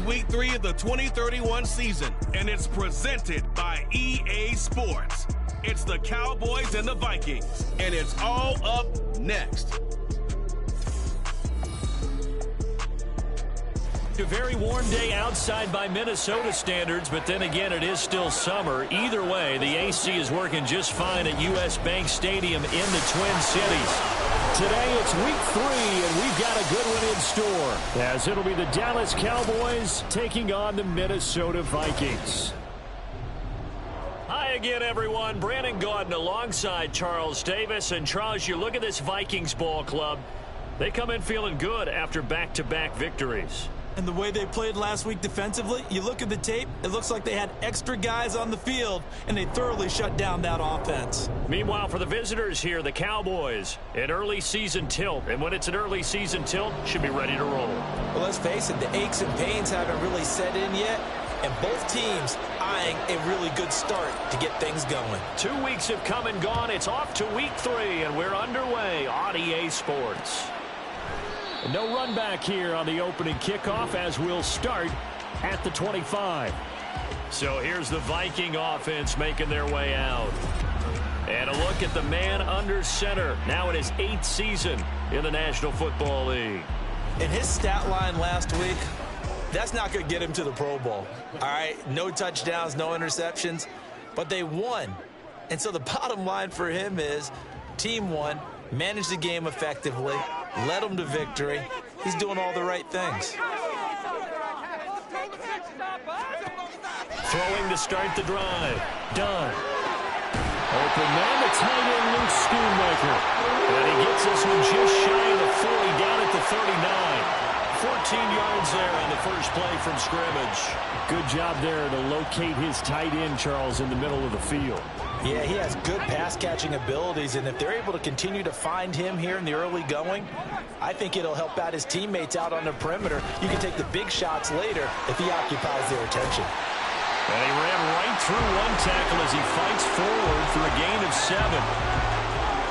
Week 3 of the 2031 season, and it's presented by EA Sports. It's the Cowboys and the Vikings, and it's all up next. A very warm day outside by Minnesota standards, but then again, it is still summer. Either way, the AC is working just fine at US Bank Stadium in the Twin Cities. Today, it's Week 3, and we've got a good one in store, as it'll be the Dallas Cowboys taking on the Minnesota Vikings. Hi again, everyone. Brandon Gaudin alongside Charles Davis. And Charles, you look at this Vikings ball club. They come in feeling good after back-to-back victories. And the way they played last week defensively, you look at the tape, it looks like they had extra guys on the field, and they thoroughly shut down that offense. Meanwhile, for the visitors here, the Cowboys, an early season tilt. And when it's an early season tilt, should be ready to roll. Well, let's face it, the aches and pains haven't really set in yet, and both teams eyeing a really good start to get things going. 2 weeks have come and gone. It's off to Week 3, and we're underway on EA Sports. No run back here on the opening kickoff as we'll start at the 25. So here's the Viking offense making their way out. And a look at the man under center, now in his 8th season in the National Football League. In his stat line last week, that's not going to get him to the Pro Bowl. All right, no touchdowns, no interceptions, but they won. And so the bottom line for him is team won, managed the game effectively, led them to victory. He's doing all the right things. Throwing to start the drive. Done. Open man, the tight end, Luke Schoonmaker. And he gets this one just shy of the 40, down at the 39. 14 yards there on the first play from scrimmage. Good job there to locate his tight end, Charles, in the middle of the field. Yeah, he has good pass-catching abilities, and if they're able to continue to find him here in the early going, I think it'll help out his teammates out on the perimeter. You can take the big shots later if he occupies their attention. And he ran right through one tackle as he fights forward for a gain of 7.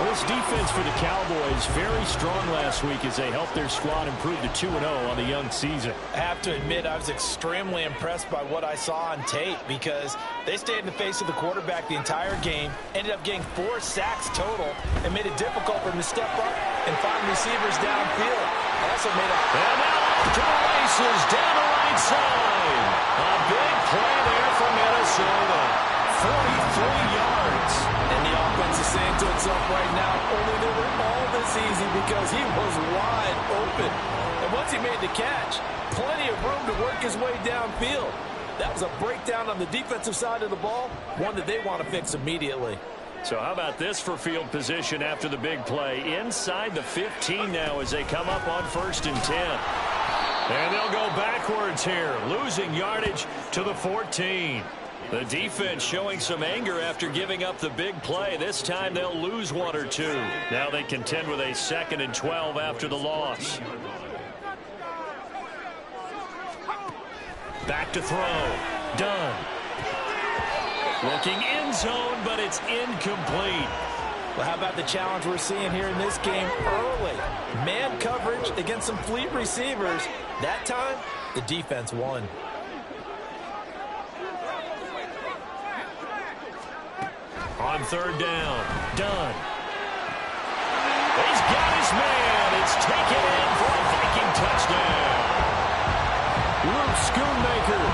Well, this defense for the Cowboys very strong last week as they helped their squad improve to 2-0 on the young season. I have to admit, I was extremely impressed by what I saw on tape because they stayed in the face of the quarterback the entire game, ended up getting 4 sacks total, and made it difficult for him to step up and find receivers downfield. Also made a... And now off to the races down the right side. A big play there for Minnesota. 43 yards. And the offense is saying to itself right now, only they were all this easy because he was wide open. And once he made the catch, plenty of room to work his way downfield. That was a breakdown on the defensive side of the ball, one that they want to fix immediately. So how about this for field position after the big play? Inside the 15 now as they come up on 1st and 10. And they'll go backwards here, losing yardage to the 14. The defense showing some anger after giving up the big play. This time they'll lose 1 or 2. Now they contend with a 2nd and 12 after the loss. Back to throw. Done. Looking end zone, but it's incomplete. Well, how about the challenge we're seeing here in this game early? Man coverage against some fleet receivers. That time, the defense won. On 3rd down, done. He's got his man. It's taken in for a Viking touchdown. Luke Schoonmaker,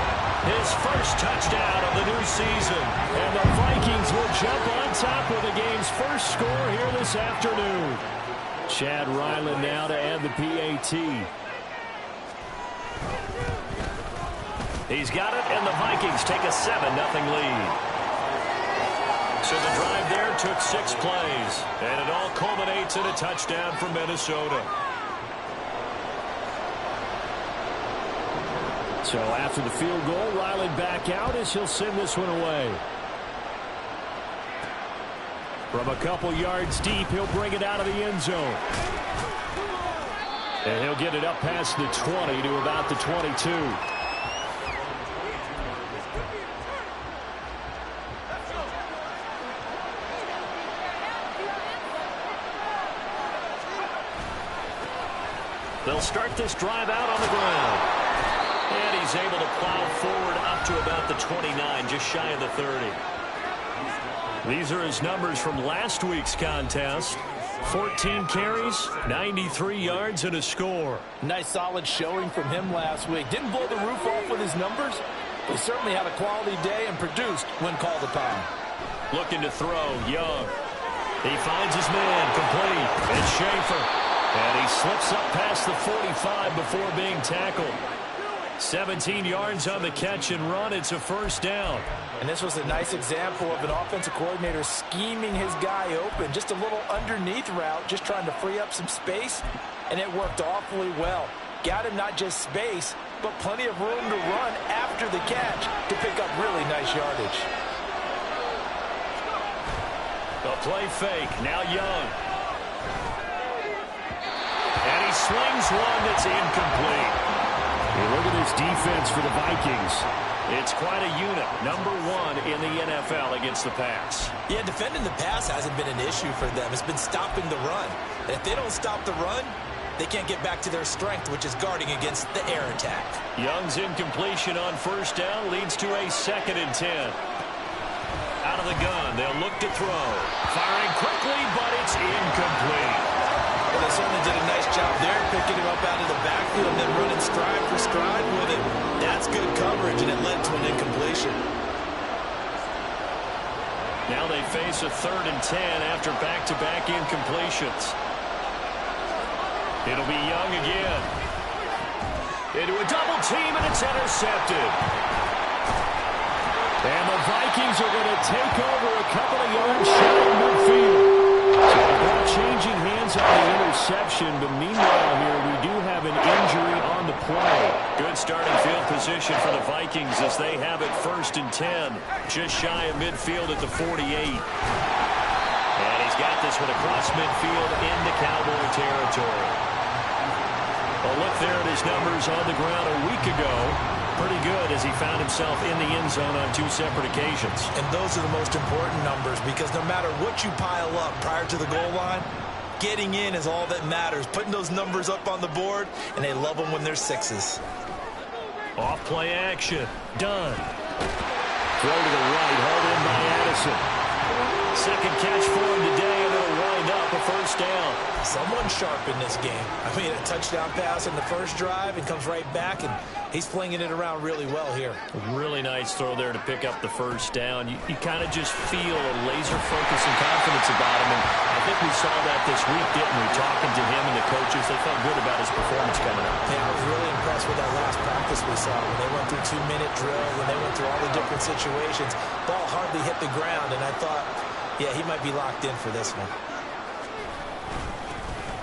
his first touchdown of the new season. And the Vikings will jump on top with the game's first score here this afternoon. Chad Ryland now to add the PAT. He's got it, and the Vikings take a 7-0 lead. So the drive there took 6 plays, and it all culminates in a touchdown for Minnesota. So after the field goal, Ryland back out as he'll send this one away. From a couple yards deep, he'll bring it out of the end zone. And he'll get it up past the 20 to about the 22. They'll start this drive out on the ground. And he's he's able to plow forward up to about the 29, just shy of the 30. These are his numbers from last week's contest. 14 carries, 93 yards, and a score. Nice solid showing from him last week. Didn't blow the roof off with his numbers, but he certainly had a quality day and produced when called upon. Looking to throw, Young. He finds his man, complete. It's Schaefer. And he slips up past the 45 before being tackled. 17 yards on the catch and run. It's a first down. And this was a nice example of an offensive coordinator scheming his guy open. Just a little underneath route, just trying to free up some space, and it worked awfully well. Got him not just space, but plenty of room to run after the catch to pick up really nice yardage. A play fake, now Young. And he slings one that's incomplete. Hey, look at this defense for the Vikings. It's quite a unit, number 1 in the NFL against the pass. Yeah, defending the pass hasn't been an issue for them. It's been stopping the run. And if they don't stop the run, they can't get back to their strength, which is guarding against the air attack. Young's incompletion on first down leads to a 2nd and 10. Out of the gun, they'll look to throw. Firing quickly, but it's incomplete. Well, they certainly did a nice job there, picking him up out of the backfield and then running stride for stride with it. That's good coverage, and it led to an incompletion. Now they face a 3rd and 10 after back-to-back incompletions. It'll be Young again. Into a double team, and it's intercepted. And the Vikings are going to take over a couple of yards shy of midfield. So the ball changing hands on the interception, but meanwhile here we do have an injury on the play. Good starting field position for the Vikings as they have it 1st and 10, just shy of midfield at the 48. And he's got this one across midfield into Cowboy territory. A look there at his numbers on the ground a week ago. Pretty good as he found himself in the end zone on 2 separate occasions. And those are the most important numbers because no matter what you pile up prior to the goal line, getting in is all that matters. Putting those numbers up on the board, and they love them when they're 6s. Off play action. Done. Throw to the right, hauled in by Addison. 2nd catch for him today, and it'll wind up a first down. Someone sharp in this game. I mean, a touchdown pass on the first drive and comes right back, and he's flinging it around really well here. Really nice throw there to pick up the first down. You kind of just feel a laser focus and confidence about him, and I think we saw that this week, didn't we? Talking to him and the coaches, they felt good about his performance coming up. Yeah, I was really impressed with that last practice we saw when they went through 2-minute drill, when they went through all the different situations. Ball hardly hit the ground, and I thought, yeah, he might be locked in for this one.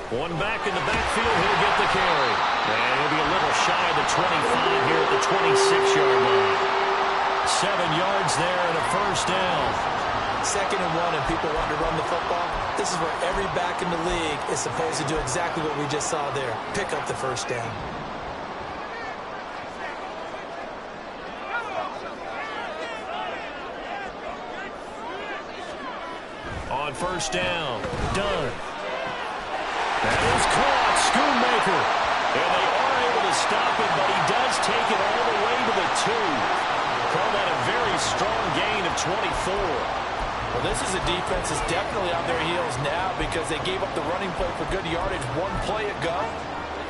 One back in the backfield, he'll get the carry. And he'll be a little shy of the 25 here at the 26-yard line. 7 yards there and a first down. 2nd and 1, and people want to run the football. This is where every back in the league is supposed to do exactly what we just saw there. Pick up the first down. On first down, done. That is caught, Schoonmaker. And they are able to stop it, but he does take it all the way to the 2. Call that a very strong gain of 24. Well, this is a defense that's definitely on their heels now because they gave up the running play for good yardage 1 play ago.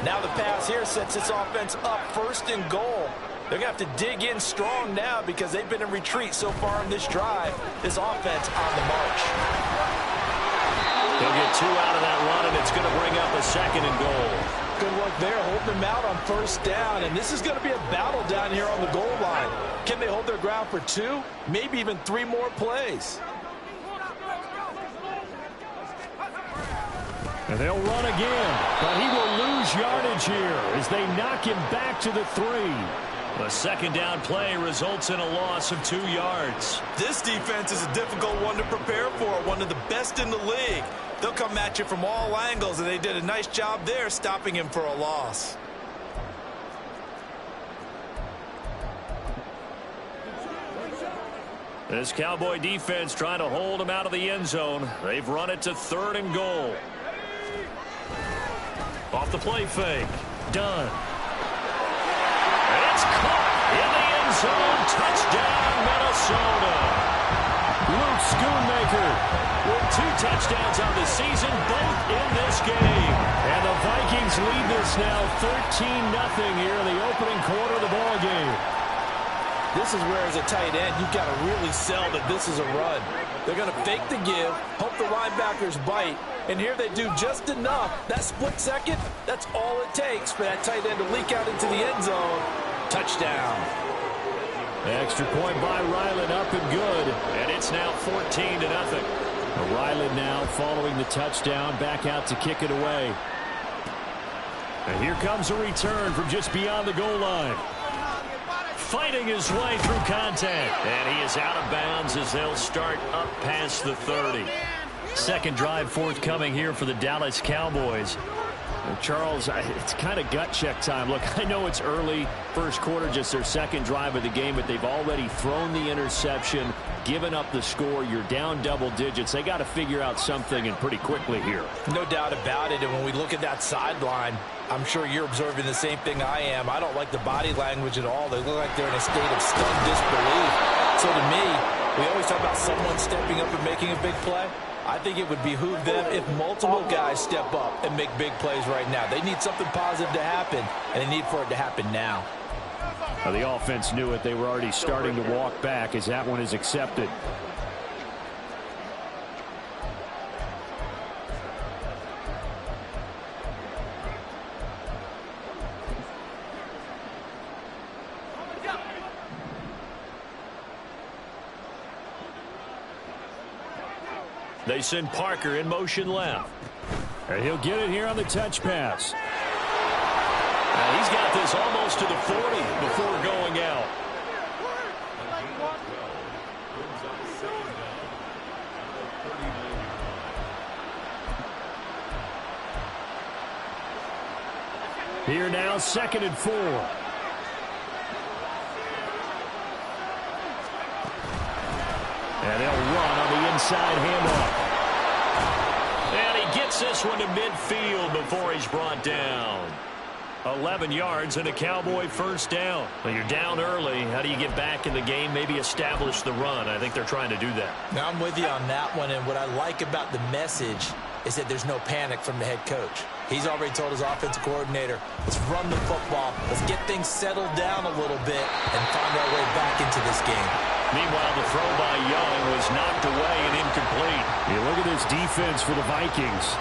Now the pass here sets this offense up 1st and goal. They're going to have to dig in strong now because they've been in retreat so far in this drive. This offense on the march. They'll get 2 out of that run, and it's going to bring up a 2nd and goal. Good work there, holding them out on first down. And this is going to be a battle down here on the goal line. Can they hold their ground for 2, maybe even 3 more plays? And they'll run again, but he will lose yardage here as they knock him back to the 3. The 2nd down play results in a loss of 2 yards. This defense is a difficult one to prepare for, one of the best in the league. They'll come at you from all angles, and they did a nice job there stopping him for a loss. This Cowboy defense trying to hold him out of the end zone. They've run it to 3rd and goal. Off the play fake. Done. And it's caught. zone. Touchdown, Minnesota. Luke Schoonmaker with 2 touchdowns on the season, both in this game. And the Vikings lead this now 13-0 here in the opening quarter of the ball game. This is where, as a tight end, you've got to really sell that this is a run. They're going to fake the give, hope the linebackers bite, and here they do just enough. That split second, that's all it takes for that tight end to leak out into the end zone. Touchdown. Extra point by Ryland, up and good. And it's now 14-0. Ryland now following the touchdown, back out to kick it away. And here comes a return from just beyond the goal line. Fighting his way through contact. And he is out of bounds as they'll start up past the 30. Second drive forthcoming here for the Dallas Cowboys. Charles, it's kind of gut check time. Look, I know it's early, first quarter, just their second drive of the game, but they've already thrown the interception, given up the score. You're down double digits. They got to figure out something, and pretty quickly here. No doubt about it, and when we look at that sideline, I'm sure you're observing the same thing I am. I don't like the body language at all. They look like they're in a state of stunned disbelief. So to me, we always talk about someone stepping up and making a big play. I think it would behoove them if multiple guys step up and make big plays right now. They need something positive to happen, and they need for it to happen now. Well, the offense knew it. They were already starting to walk back as that one is accepted. They send Parker in motion left. And he'll get it here on the touch pass. And he's got this almost to the 40 before going out. Here now, 2nd and 4. And they'll run on the inside handoff. And he gets this one to midfield before he's brought down. 11 yards and a Cowboy first down. Well, you're down early. How do you get back in the game? Maybe establish the run. I think they're trying to do that. Now, I'm with you on that one, and what I like about the message is that there's no panic from the head coach. He's already told his offensive coordinator, let's run the football, let's get things settled down a little bit and find our way back into this game. Meanwhile, the throw by Young was knocked away and incomplete. You look at this defense for the Vikings.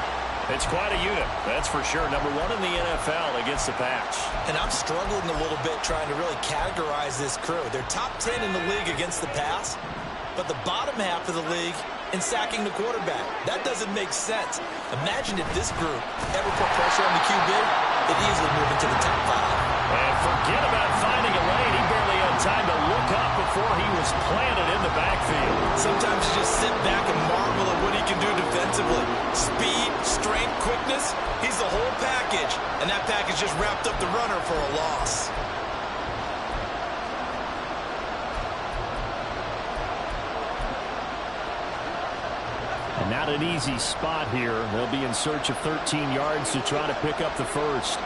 It's quite a unit, that's for sure. #1 in the NFL against the pass. And I'm struggling a little bit trying to really categorize this crew. They're top 10 in the league against the pass, but the bottom half of the league in sacking the quarterback. That doesn't make sense. Imagine if this group ever put pressure on the QB, it'd easily move into the top 5. And forget about finding a lane. He barely had time to look up before he was planted in the backfield. Sometimes you just sit back and marvel at what he can do defensively. Speed, strength, quickness, he's the whole package. And that package just wrapped up the runner for a loss. And not an easy spot here. They'll be in search of 13 yards to try to pick up the first.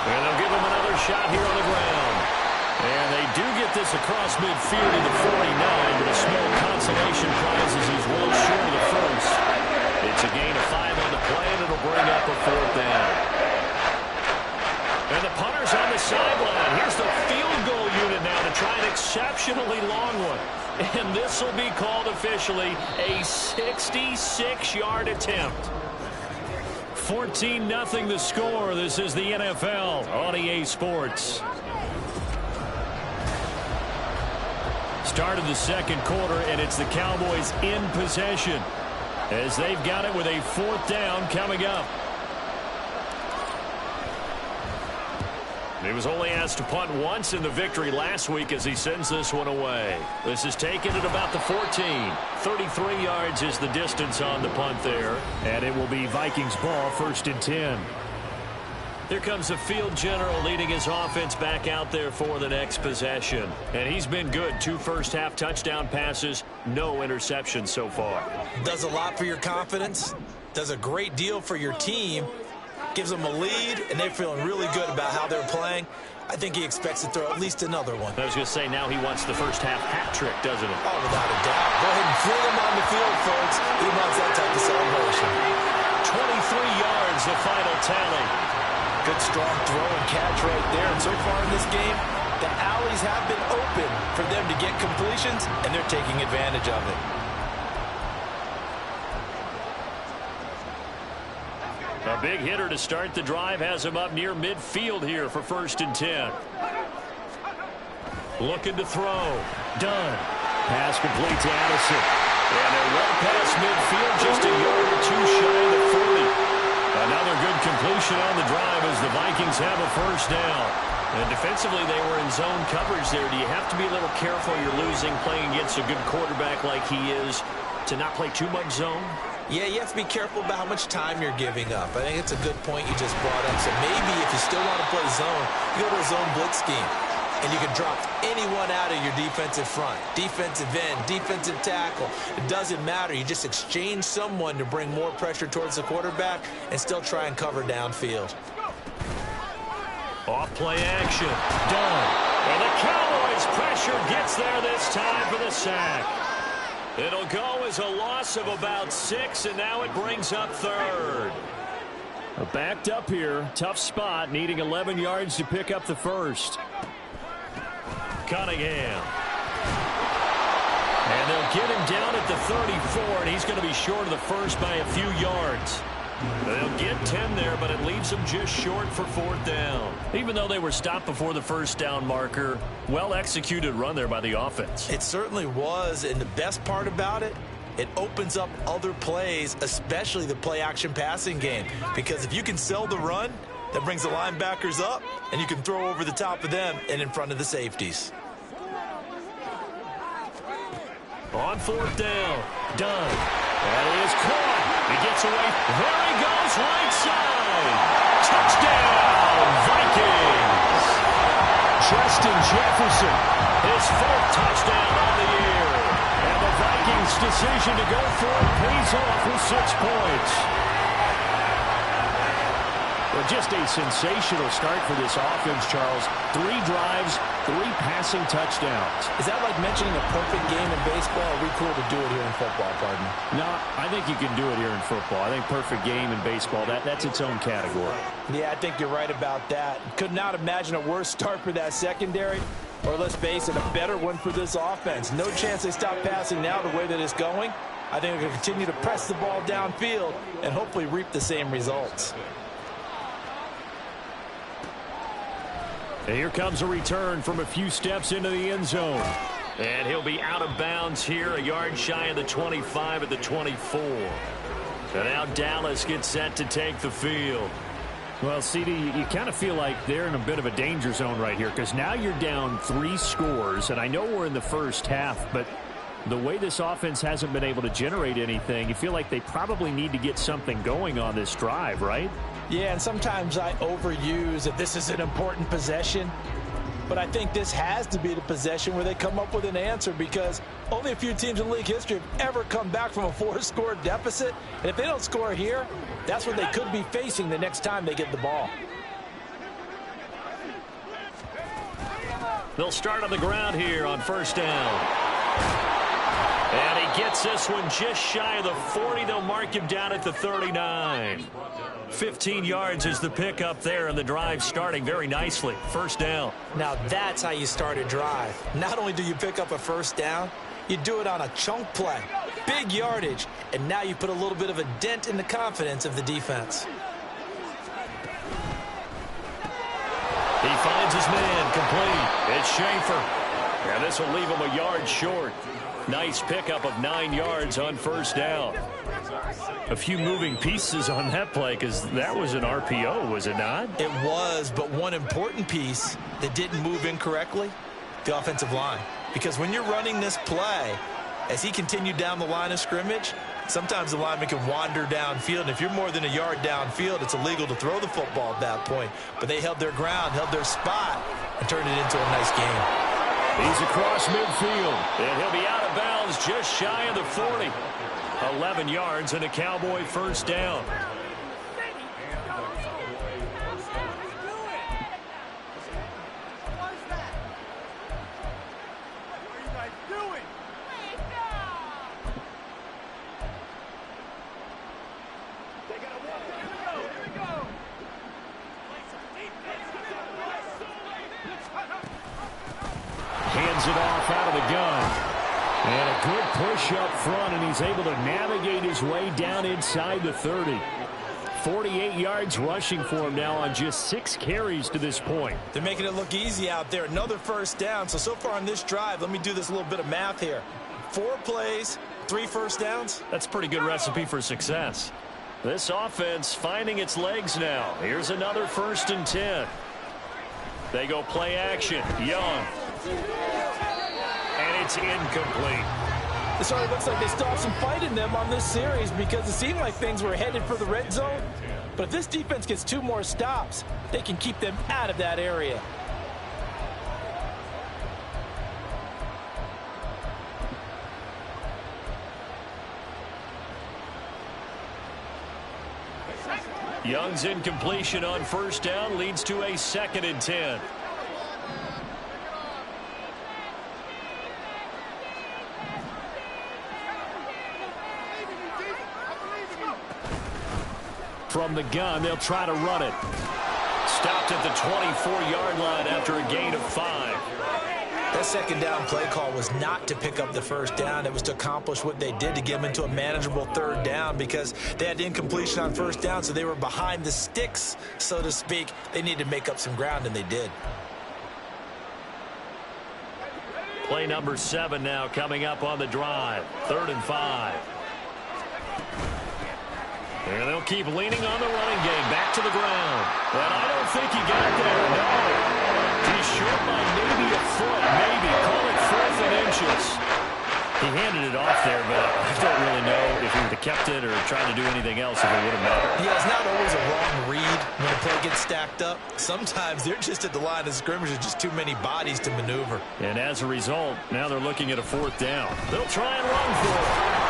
And they'll give him another shot here on the ground. And they do get this across midfield to the 49, but a small consolation prize as he's well short of the first. It's a gain of 5 on the play, and it'll bring up a 4th down. And the punter's on the sideline. Here's the field goal unit now to try an exceptionally long one. And this will be called officially a 66-yard attempt. 14-0 the score. This is the NFL on EA Sports. Start of the second quarter, and it's the Cowboys in possession as they've got it with a 4th down coming up. He was only asked to punt once in the victory last week as he sends this one away. This is taken at about the 14. 33 yards is the distance on the punt there. And it will be Vikings ball, 1st and 10. Here comes the field general leading his offense back out there for the next possession. And he's been good. 2 first-half touchdown passes, no interceptions so far. Does a lot for your confidence. Does a great deal for your team. Gives them a lead, and they're feeling really good about how they're playing. I think he expects to throw at least another one. I was going to say, now he wants the first half hat trick, doesn't he? Oh, without a doubt. Go ahead and fling him on the field, folks. He wants that type of celebration. 23 yards, the final tally. Good, strong throw and catch right there. And so far in this game, the alleys have been open for them to get completions, and they're taking advantage of it. A big hitter to start the drive has him up near midfield here for 1st and 10. Looking to throw. Done. Pass complete to Addison. And they're well past midfield, just a yard or two shy of the 40. Another good completion on the drive as the Vikings have a first down. And defensively, they were in zone coverage there. Do you have to be a little careful? You're losing, playing against a good quarterback like he is, to not play too much zone? Yeah, you have to be careful about how much time you're giving up. I think it's a good point you just brought up. So maybe if you still want to play zone, you go to a zone blitz scheme. And you can drop anyone out of your defensive front. Defensive end, defensive tackle. It doesn't matter. You just exchange someone to bring more pressure towards the quarterback and still try and cover downfield. Off play action. Done. And the Cowboys' pressure gets there this time for the sack. It'll go as a loss of about 6, and now it brings up 3rd. Backed up here. Tough spot, needing 11 yards to pick up the first. Cunningham. And they'll get him down at the 34, and he's going to be short of the first by a few yards. They'll get 10 there, but it leaves them just short for 4th down. Even though they were stopped before the first down marker, well-executed run there by the offense. It certainly was, and the best part about it, it opens up other plays, especially the play-action passing game. Because if you can sell the run, that brings the linebackers up, and you can throw over the top of them and in front of the safeties. On 4th down. Done. That is caught. He gets away. There he goes, right side. Touchdown, Vikings. Justin Jefferson. His 4th touchdown on the year. And the Vikings' decision to go for it pays off with 6 points. Well, just a sensational start for this offense, Charles. 3 drives, 3 passing touchdowns. Is that like mentioning a perfect game in baseball? Or are we cool to do it here in football, partner? No, I think you can do it here in football. I think perfect game in baseball, that's its own category. Yeah, I think you're right about that. Could not imagine a worse start for that secondary, or let's face it, a better one for this offense. No chance they stop passing now the way that it's going. I think they're going to continue to press the ball downfield and hopefully reap the same results. And here comes a return from a few steps into the end zone. And he'll be out of bounds here, a yard shy of the 25 at the 24. So now Dallas gets set to take the field. Well, CD, you kind of feel like they're in a bit of a danger zone right here because now you're down 3 scores, and I know we're in the first half, but the way this offense hasn't been able to generate anything, you feel like they probably need to get something going on this drive, right? Yeah, and sometimes I overuse that this is an important possession, but I think this has to be the possession where they come up with an answer because only a few teams in league history have ever come back from a 4-score deficit, and if they don't score here, that's what they could be facing the next time they get the ball. They'll start on the ground here on 1st down. And he gets this one just shy of the 40. They'll mark him down at the 39. 15 yards is the pickup there, and the drive starting very nicely. 1st down. Now that's how you start a drive. Not only do you pick up a 1st down, you do it on a chunk play. Big yardage, and now you put a little bit of a dent in the confidence of the defense. He finds his man complete. It's Schaefer. And this will leave him a yard short. Nice pickup of 9 yards on 1st down. A few moving pieces on that play because that was an RPO, was it not? It was, but one important piece that didn't move incorrectly, the offensive line. Because when you're running this play, as he continued down the line of scrimmage, sometimes the lineman can wander downfield. And if you're more than a yard downfield, it's illegal to throw the football at that point. But they held their ground, held their spot, and turned it into a nice game. He's across midfield, and he'll be out of bounds just shy of the 40. 11 yards and a Cowboy 1st down. Hands it off out of the gun. And a good push up front, and he's able to navigate his way down inside the 30. 48 yards rushing for him now on just 6 carries to this point. They're making it look easy out there. Another first down. So far on this drive, let me do this little bit of math here. 4 plays, 3 first downs. That's a pretty good recipe for success. This offense finding its legs now. Here's another 1st and 10. They go play action. Young. And it's incomplete. This already looks like they still have some fight in them on this series because it seemed like things were headed for the red zone. But if this defense gets 2 more stops, they can keep them out of that area. Young's incompletion on 1st down leads to a 2nd and 10. From the gun, they'll try to run it. Stopped at the 24-yard line after a gain of 5. That 2nd down play call was not to pick up the 1st down. It was to accomplish what they did to get them into a manageable 3rd down because they had incompletion on 1st down, so they were behind the sticks, so to speak. They needed to make up some ground, and they did. Play number 7 now coming up on the drive. 3rd and 5. And they'll keep leaning on the running game. Back to the ground. And I don't think he got there. No. He's short by maybe a foot. Maybe. Call it 4th and inches. He handed it off there, but I don't really know if he would have kept it or tried to do anything else if it would have mattered. Yeah, it's not always a wrong read when the play gets stacked up. Sometimes they're just at the line of scrimmage. There's just too many bodies to maneuver. And as a result, now they're looking at a 4th down. They'll try and run for it.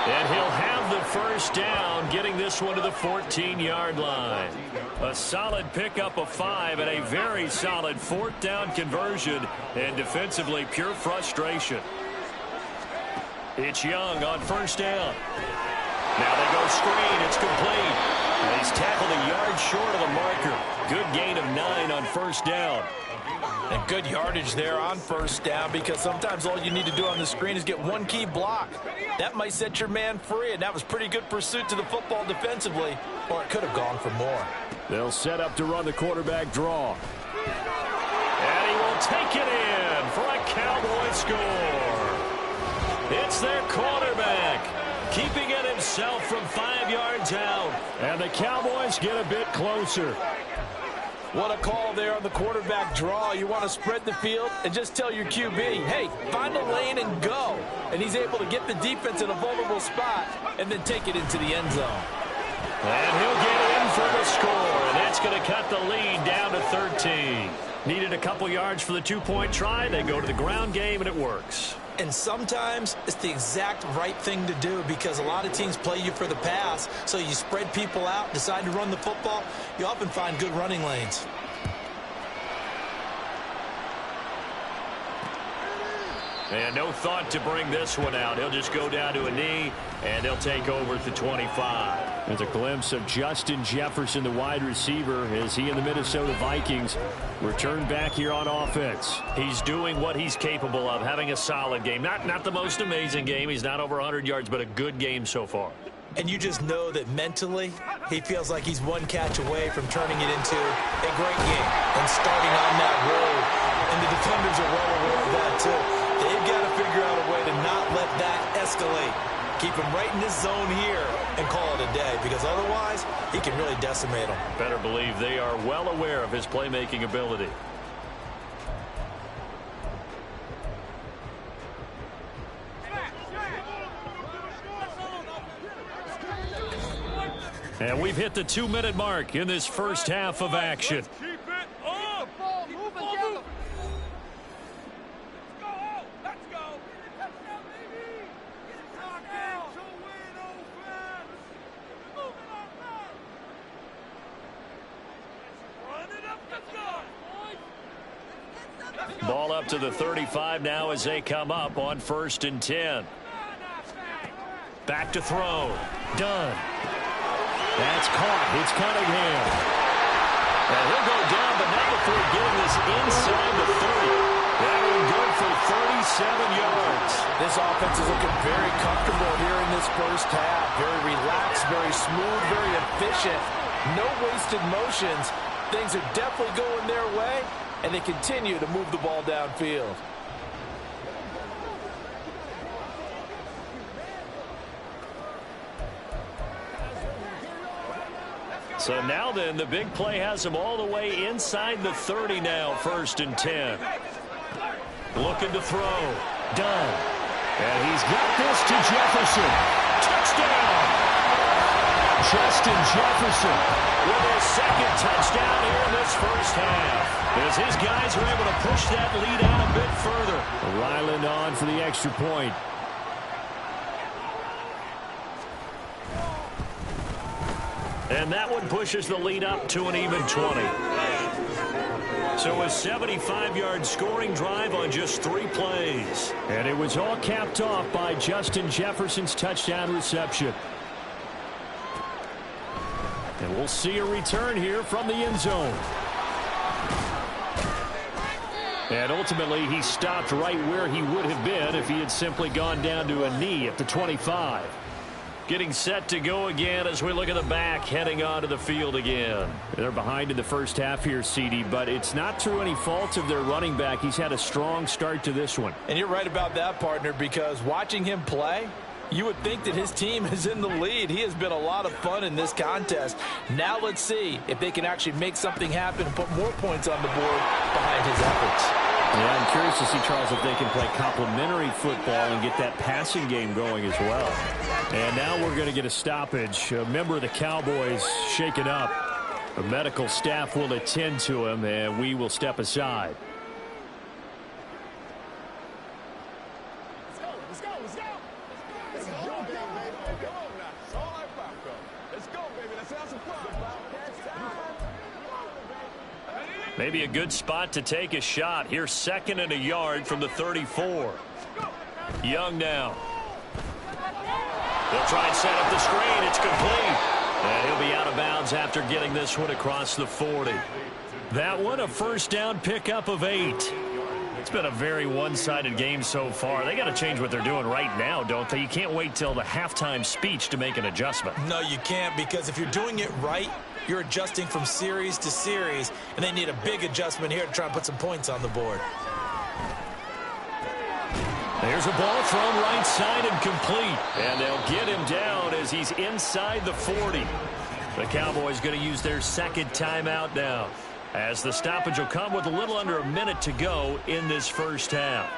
And he'll have the 1st down, getting this one to the 14-yard line. A solid pickup of 5 and a very solid 4th down conversion. And defensively, pure frustration. It's Young on 1st down. Now they go screen. It's complete. And he's tackled a yard short of the marker. Good gain of 9 on 1st down. And good yardage there on 1st down because sometimes all you need to do on the screen is get 1 key block. That might set your man free, and that was pretty good pursuit to the football defensively, or it could have gone for more. They'll set up to run the quarterback draw. And he will take it in for a Cowboy score. It's their quarterback, keeping it himself from 5 yards out. And the Cowboys get a bit closer. What a call there on the quarterback draw. You want to spread the field and just tell your QB, hey, find a lane and go. And he's able to get the defense in a vulnerable spot and then take it into the end zone. And he'll get in for the score, and that's going to cut the lead down to 13. Needed a couple yards for the 2-point try. They go to the ground game, and it works. And sometimes it's the exact right thing to do because a lot of teams play you for the pass. So you spread people out, decide to run the football. You often find good running lanes. And no thought to bring this one out. He'll just go down to a knee, and they'll take over at the 25. There's a glimpse of Justin Jefferson, the wide receiver, as he and the Minnesota Vikings return back here on offense. He's doing what he's capable of, having a solid game. Not the most amazing game. He's not over 100 yards, but a good game so far. And you just know that mentally, he feels like he's 1 catch away from turning it into a great game and starting on that road. And the defenders are well aware of that, too. They've got to figure out a way to not let that escalate. Keep him right in this zone here and call it a day, because otherwise he can really decimate them. Better believe they are well aware of his playmaking ability. And we've hit the 2-minute mark in this first half of action. Ball up out to the 35 now as they come up on 1st and 10. Back to throw. Done. That's caught. It's Cunningham. And he'll go down, but not before getting this inside the 30. That one good for 37 yards. This offense is looking very comfortable here in this first half. Very relaxed, very smooth, very efficient. No wasted motions. Things are definitely going their way, and they continue to move the ball downfield. So now then, the big play has them all the way inside the 30 now, 1st and 10. Looking to throw. Done. And he's got this to Jefferson. Touchdown! Justin Jefferson with his second touchdown here in this first half. As his guys are able to push that lead out a bit further. Ryland on for the extra point. And that one pushes the lead up to an even 20. So a 75-yard scoring drive on just 3 plays. And it was all capped off by Justin Jefferson's touchdown reception. And we'll see a return here from the end zone. And ultimately, he stopped right where he would have been if he had simply gone down to a knee at the 25. Getting set to go again as we look at the back, heading onto the field again. They're behind in the first half here, CD, but it's not through any fault of their running back. He's had a strong start to this one. And you're right about that, partner, because watching him play, you would think that his team is in the lead. He has been a lot of fun in this contest. Now let's see if they can actually make something happen and put more points on the board behind his efforts. Yeah, I'm curious to see, Charles, if they can play complementary football and get that passing game going as well. And now we're going to get a stoppage. A member of the Cowboys shaken up. The medical staff will attend to him, and we will step aside. Maybe a good spot to take a shot. Here's 2nd and a yard from the 34. Young now. They'll try and set up the screen. It's complete. And he'll be out of bounds after getting this one across the 40. That one a first down pickup of 8. It's been a very one-sided game so far. They got to change what they're doing right now, don't they? You can't wait till the halftime speech to make an adjustment. No, you can't, because if you're doing it right, you're adjusting from series to series, and they need a big adjustment here to try and put some points on the board. There's a ball thrown right side and complete. And they'll get him down as he's inside the 40. The Cowboys going to use their 2nd timeout now, as the stoppage will come with a little under a minute to go in this first half.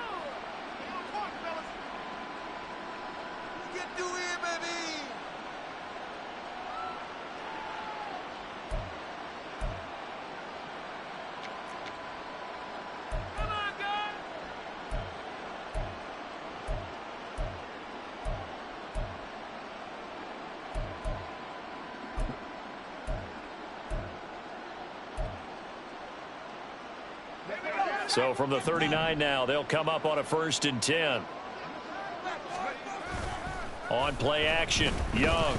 So from the 39 now, they'll come up on a 1st and 10. On play action, Young.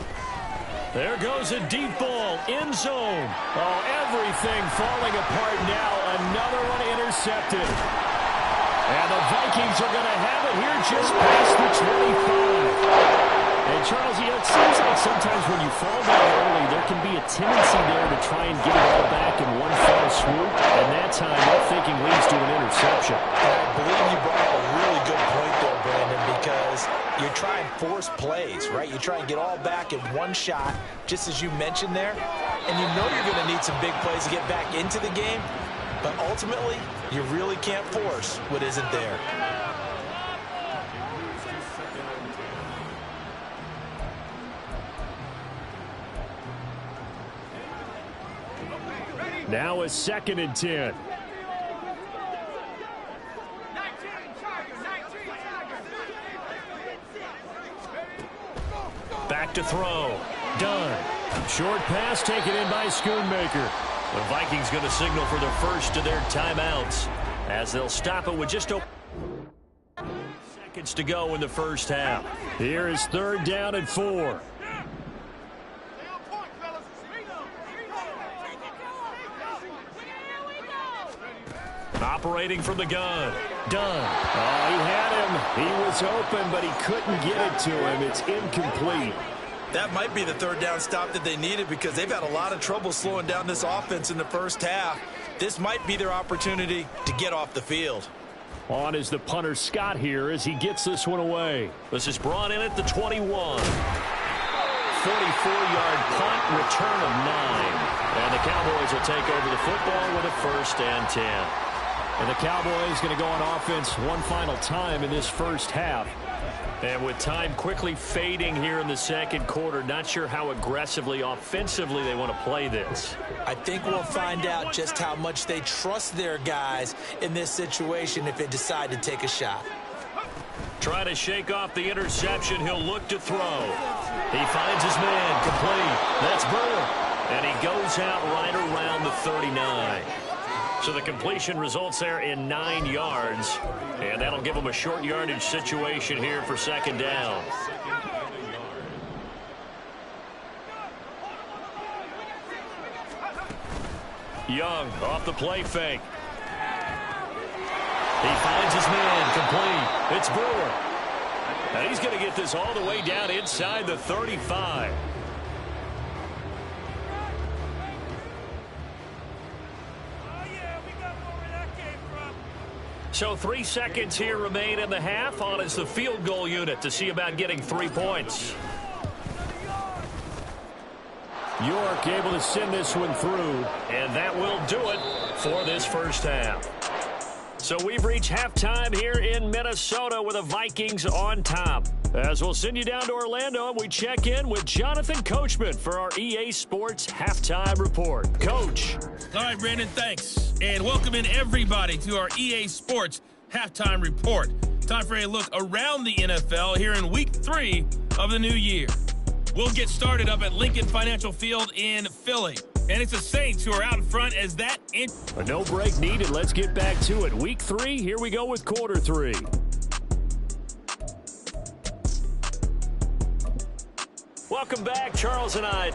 There goes a deep ball, end zone. Oh, everything falling apart now. Another one intercepted. And the Vikings are going to have it here just past the 25. And, Charles, you know, it seems like sometimes when you fall down early, there can be a tendency there to try and get it all back in one fell swoop. And that time, that thinking leads to an interception. I believe you brought up a really good point there, Brandon, because you try and force plays, right? You try and get all back in one shot, just as you mentioned there. And you know you're going to need some big plays to get back into the game. But ultimately, you really can't force what isn't there. Now a 2nd and 10. Back to throw. Done. Short pass taken in by Schoonmaker. The Vikings going to signal for their first of their timeouts. as they'll stop it with just seconds to go in the first half. Here is 3rd down and 4. Operating from the gun. Done. Oh, he had him. He was open, but he couldn't get it to him. It's incomplete. That might be the 3rd down stop that they needed because they've had a lot of trouble slowing down this offense in the first half. This might be their opportunity to get off the field. On is the punter Scott here as he gets this one away. This is brought in at the 21. 44-yard punt, return of 9. And the Cowboys will take over the football with a 1st and 10. And the Cowboys going to go on offense one final time in this first half. And with time quickly fading here in the second quarter, not sure how aggressively, offensively they want to play this. I think we'll find out just how much they trust their guys in this situation if they decide to take a shot. Trying to shake off the interception. He'll look to throw. He finds his man complete. That's Brewer. And he goes out right around the 39. So the completion results there in 9 yards. And that'll give them a short yardage situation here for 2nd down. Young off the play fake. He finds his man complete. It's Brewer. And he's going to get this all the way down inside the 35. So 3 seconds here remain in the half. On is the field goal unit to see about getting 3 points. York able to send this one through. And that will do it for this first half. So we've reached halftime here in Minnesota with the Vikings on top. As we'll send you down to Orlando, and we check in with Jonathan Coachman for our EA Sports Halftime Report. Coach. All right, Brandon, thanks. And welcome in everybody to our EA Sports Halftime Report. Time for a look around the NFL here in Week 3 of the new year. We'll get started up at Lincoln Financial Field in Philly. And it's the Saints who are out in front as that. A no break needed. Let's get back to it. Week 3, here we go with quarter 3. Welcome back, Charles and I.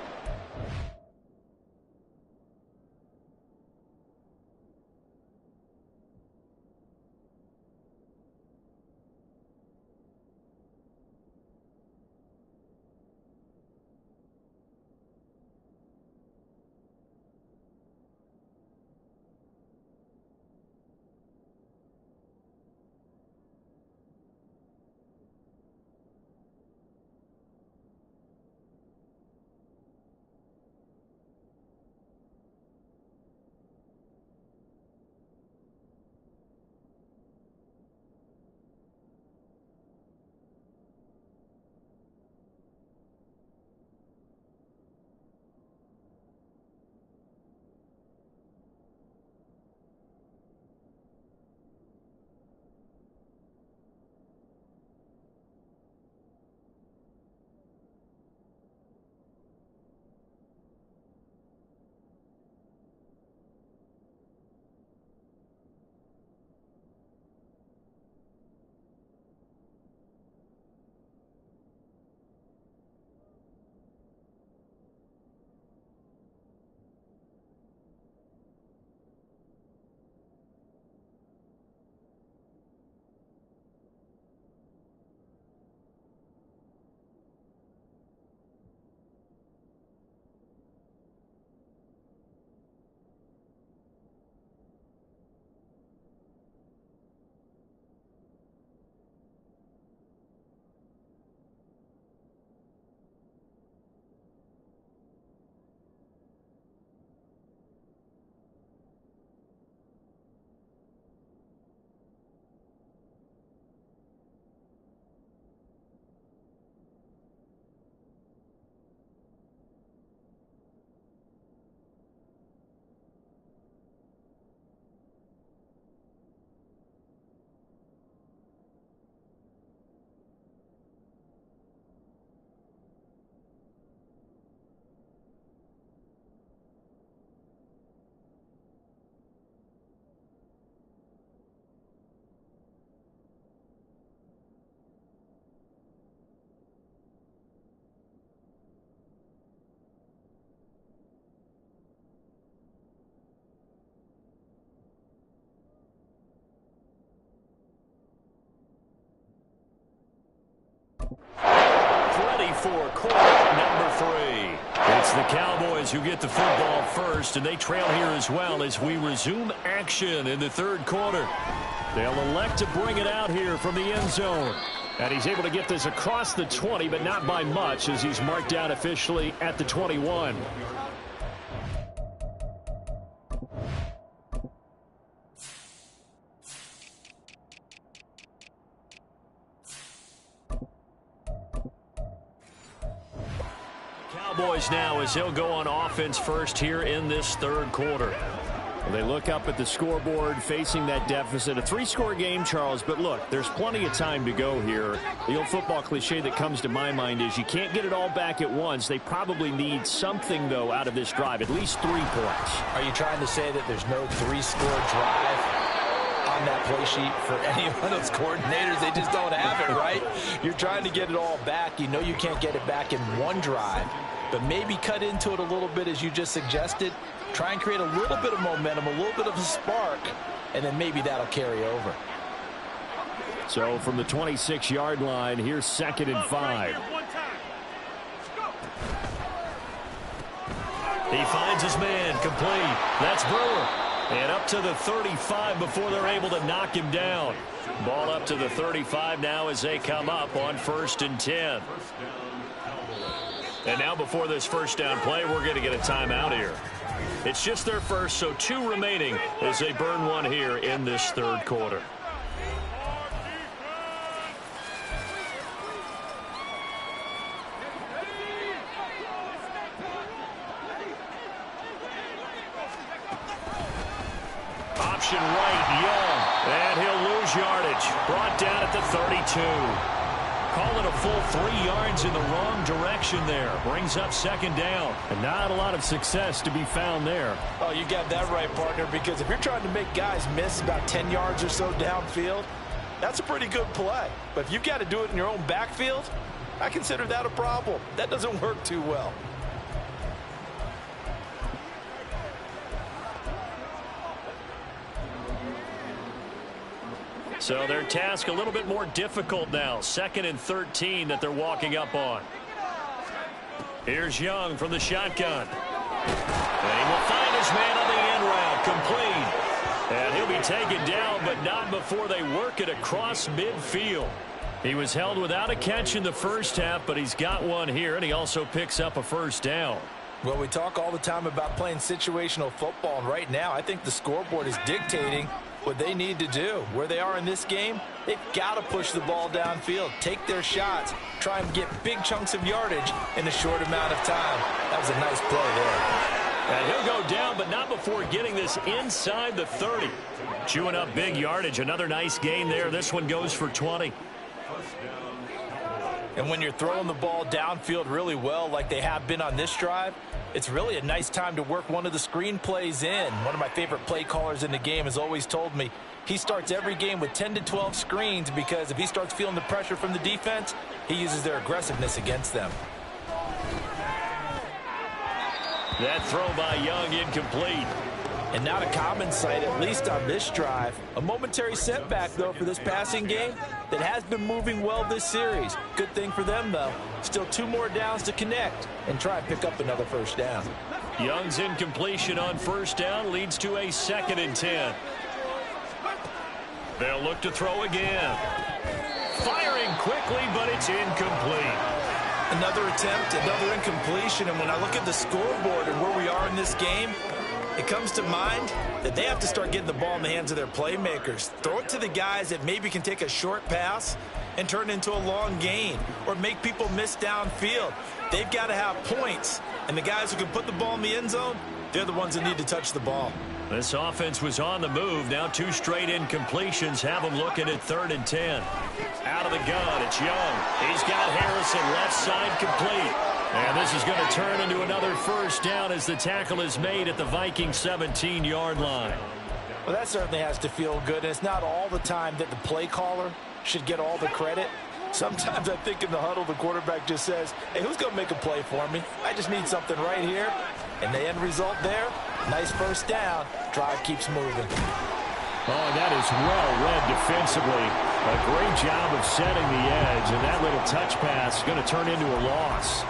for quarter number 3. It's the Cowboys who get the football first, and they trail here as well as we resume action in the third quarter. They'll elect to bring it out here from the end zone. And he's able to get this across the 20, but not by much, as he's marked out officially at the 21. Cowboys now as he'll go on offense first here in this third quarter. Well, they look up at the scoreboard facing that deficit. A 3-score game, Charles, but look, there's plenty of time to go here. The old football cliche that comes to my mind is you can't get it all back at once. They probably need something, though, out of this drive, at least 3 points. Are you trying to say that there's no 3-score drive on that play sheet for any of those coordinators? They just don't have it, right? You're trying to get it all back. You know you can't get it back in one drive, but maybe cut into it a little bit as you just suggested. Try and create a little bit of momentum, a little bit of a spark, and then maybe that'll carry over. So from the 26-yard line, here's 2nd and 5. He finds his man, complete. That's Brewer. And up to the 35 before they're able to knock him down. Ball up to the 35 now as they come up on 1st and 10. And now before this first down play, we're going to get a timeout here. It's just their first, so 2 remaining as they burn one here in this third quarter. Option right, Young, and he'll lose yardage. Brought down at the 32. Call it a full 3 yards in the wrong direction there. Brings up 2nd down. And not a lot of success to be found there. Oh, you got that right, partner, because if you're trying to make guys miss about 10 yards or so downfield, that's a pretty good play. But if you've got to do it in your own backfield, I consider that a problem. That doesn't work too well. So their task a little bit more difficult now. 2nd and 13 that they're walking up on. Here's Young from the shotgun. And he will find his man on the end route. Complete. And he'll be taken down, but not before they work it across midfield. He was held without a catch in the first half, but he's got one here, and he also picks up a first down. Well, we talk all the time about playing situational football, and right now I think the scoreboard is dictating what they need to do. Where they are in this game, they've got to push the ball downfield, take their shots, try and get big chunks of yardage in a short amount of time. That was a nice play there. And he'll go down, but not before getting this inside the 30. Chewing up big yardage. Another nice gain there. This one goes for 20. And when you're throwing the ball downfield really well like they have been on this drive, it's really a nice time to work one of the screen plays in. One of my favorite play callers in the game has always told me he starts every game with 10 to 12 screens because if he starts feeling the pressure from the defense, he uses their aggressiveness against them. That throw by Young incomplete. And not a common sight, at least on this drive. A momentary setback, though, for this passing game that has been moving well this series. Good thing for them, though. Still 2 more downs to connect and try and pick up another first down. Young's incompletion on first down leads to a 2nd and 10. They'll look to throw again. Firing quickly, but it's incomplete. Another attempt, another incompletion, and when I look at the scoreboard and where we are in this game, it comes to mind that they have to start getting the ball in the hands of their playmakers. Throw it to the guys that maybe can take a short pass and turn it into a long gain or make people miss downfield. They've got to have points, and the guys who can put the ball in the end zone, they're the ones that need to touch the ball. This offense was on the move. Now 2 straight incompletions have them looking at 3rd and 10. Out of the gun, it's Young. He's got Harrison left side complete. And this is going to turn into another first down as the tackle is made at the Vikings 17-yard line. Well, that certainly has to feel good, and it's not all the time that the play caller should get all the credit. Sometimes I think in the huddle, the quarterback just says, hey, who's going to make a play for me? I just need something right here. And the end result there, nice first down. Drive keeps moving. Oh, that is well read defensively. A great job of setting the edge, and that little that touch pass going to turn into a loss.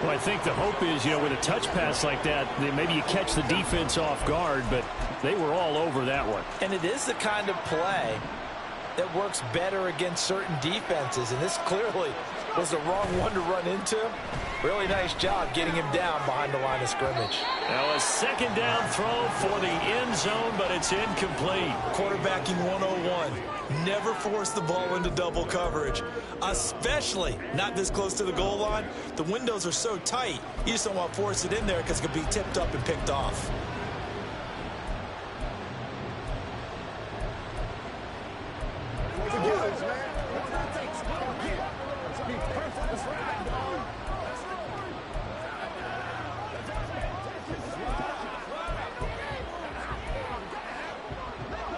Well, I think the hope is, with a touch pass like that, maybe you catch the defense off guard, but they were all over that one. And it is the kind of play that works better against certain defenses, and this clearly was the wrong one to run into. Really nice job getting him down behind the line of scrimmage. Now a second down throw for the end zone, but it's incomplete. Quarterbacking 101. Never force the ball into double coverage, especially not this close to the goal line. The windows are so tight, you just don't want to force it in there because it could be tipped up and picked off.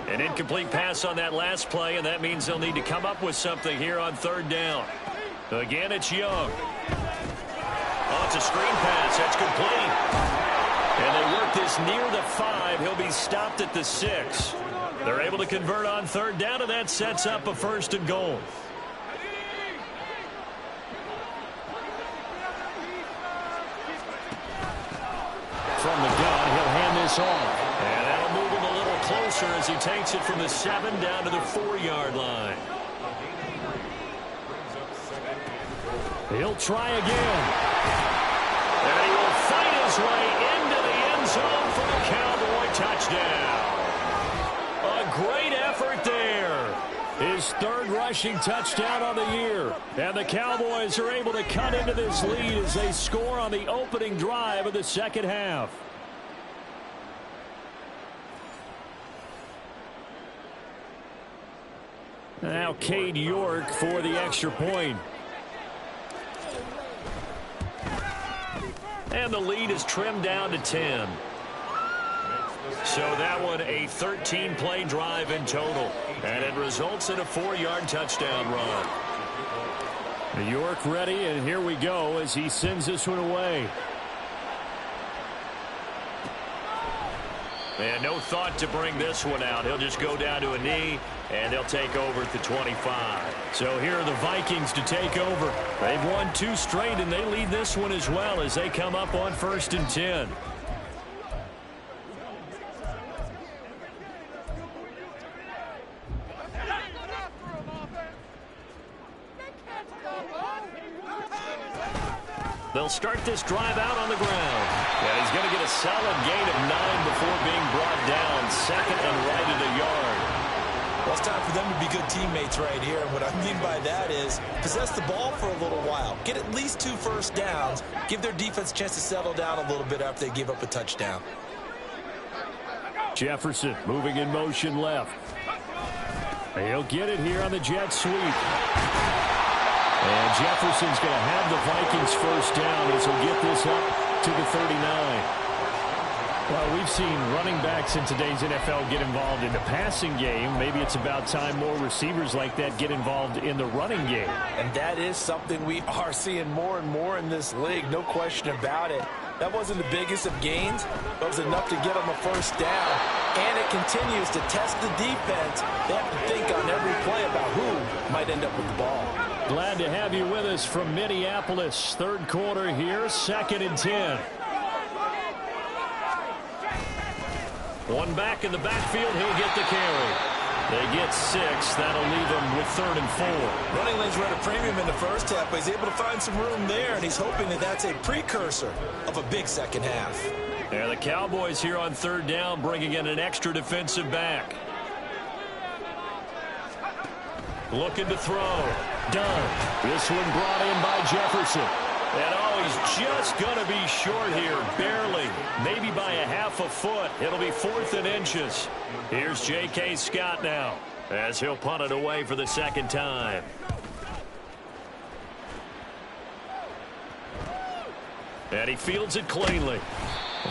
An incomplete pass on that last play, and that means they'll need to come up with something here on third down. Again, it's Young. Oh, it's a screen pass. That's complete. And they work this near the 5. He'll be stopped at the 6. They're able to convert on third down, and that sets up a 1st and goal. From the gun, he'll hand this off. And that'll move him a little closer as he takes it from the 7 down to the 4-yard line. He'll try again. And he will fight his way into the end zone for the Cowboy touchdown. A great effort there. His 3rd rushing touchdown on the year. And the Cowboys are able to cut into this lead as they score on the opening drive of the second half. Now Cade York for the extra point. And the lead is trimmed down to 10. So that one a 13-play drive in total. And it results in a 4-yard touchdown run. York ready, and here we go as he sends this one away. And no thought to bring this one out. He'll just go down to a knee, and they'll take over at the 25. So here are the Vikings to take over. They've won 2 straight, and they lead this one as well as they come up on 1st and 10. They'll start this drive out on the ground. And he's going to get a solid gain of 9 before being brought down. 2nd and right at a yard. Well, it's time for them to be good teammates right here. And what I mean by that is possess the ball for a little while. Get at least 2 first downs. Give their defense a chance to settle down a little bit after they give up a touchdown. Jefferson moving in motion left. He'll get it here on the jet sweep. And Jefferson's going to have the Vikings first down as he'll get this up to the 39. Well, we've seen running backs in today's NFL get involved in the passing game. Maybe it's about time more receivers like that get involved in the running game. And that is something we are seeing more and more in this league, no question about it. That wasn't the biggest of gains, but it was enough to get them a first down. And it continues to test the defense. They have to think on every play about who might end up with the ball. Glad to have you with us from Minneapolis. 3rd quarter here, 2nd and 10. One back in the backfield, he'll get the carry. They get 6. That'll leave them with 3rd and 4. Running lanes were at a premium in the first half, but he's able to find some room there, and he's hoping that that's a precursor of a big second half. And the Cowboys here on 3rd down bringing in an extra defensive back. Looking to throw. Done. This one brought in by Jefferson. And oh, he's just going to be short here, barely. Maybe by a half a foot. It'll be 4th and inches. Here's J.K. Scott now as he'll punt it away for the 2nd time. And he fields it cleanly.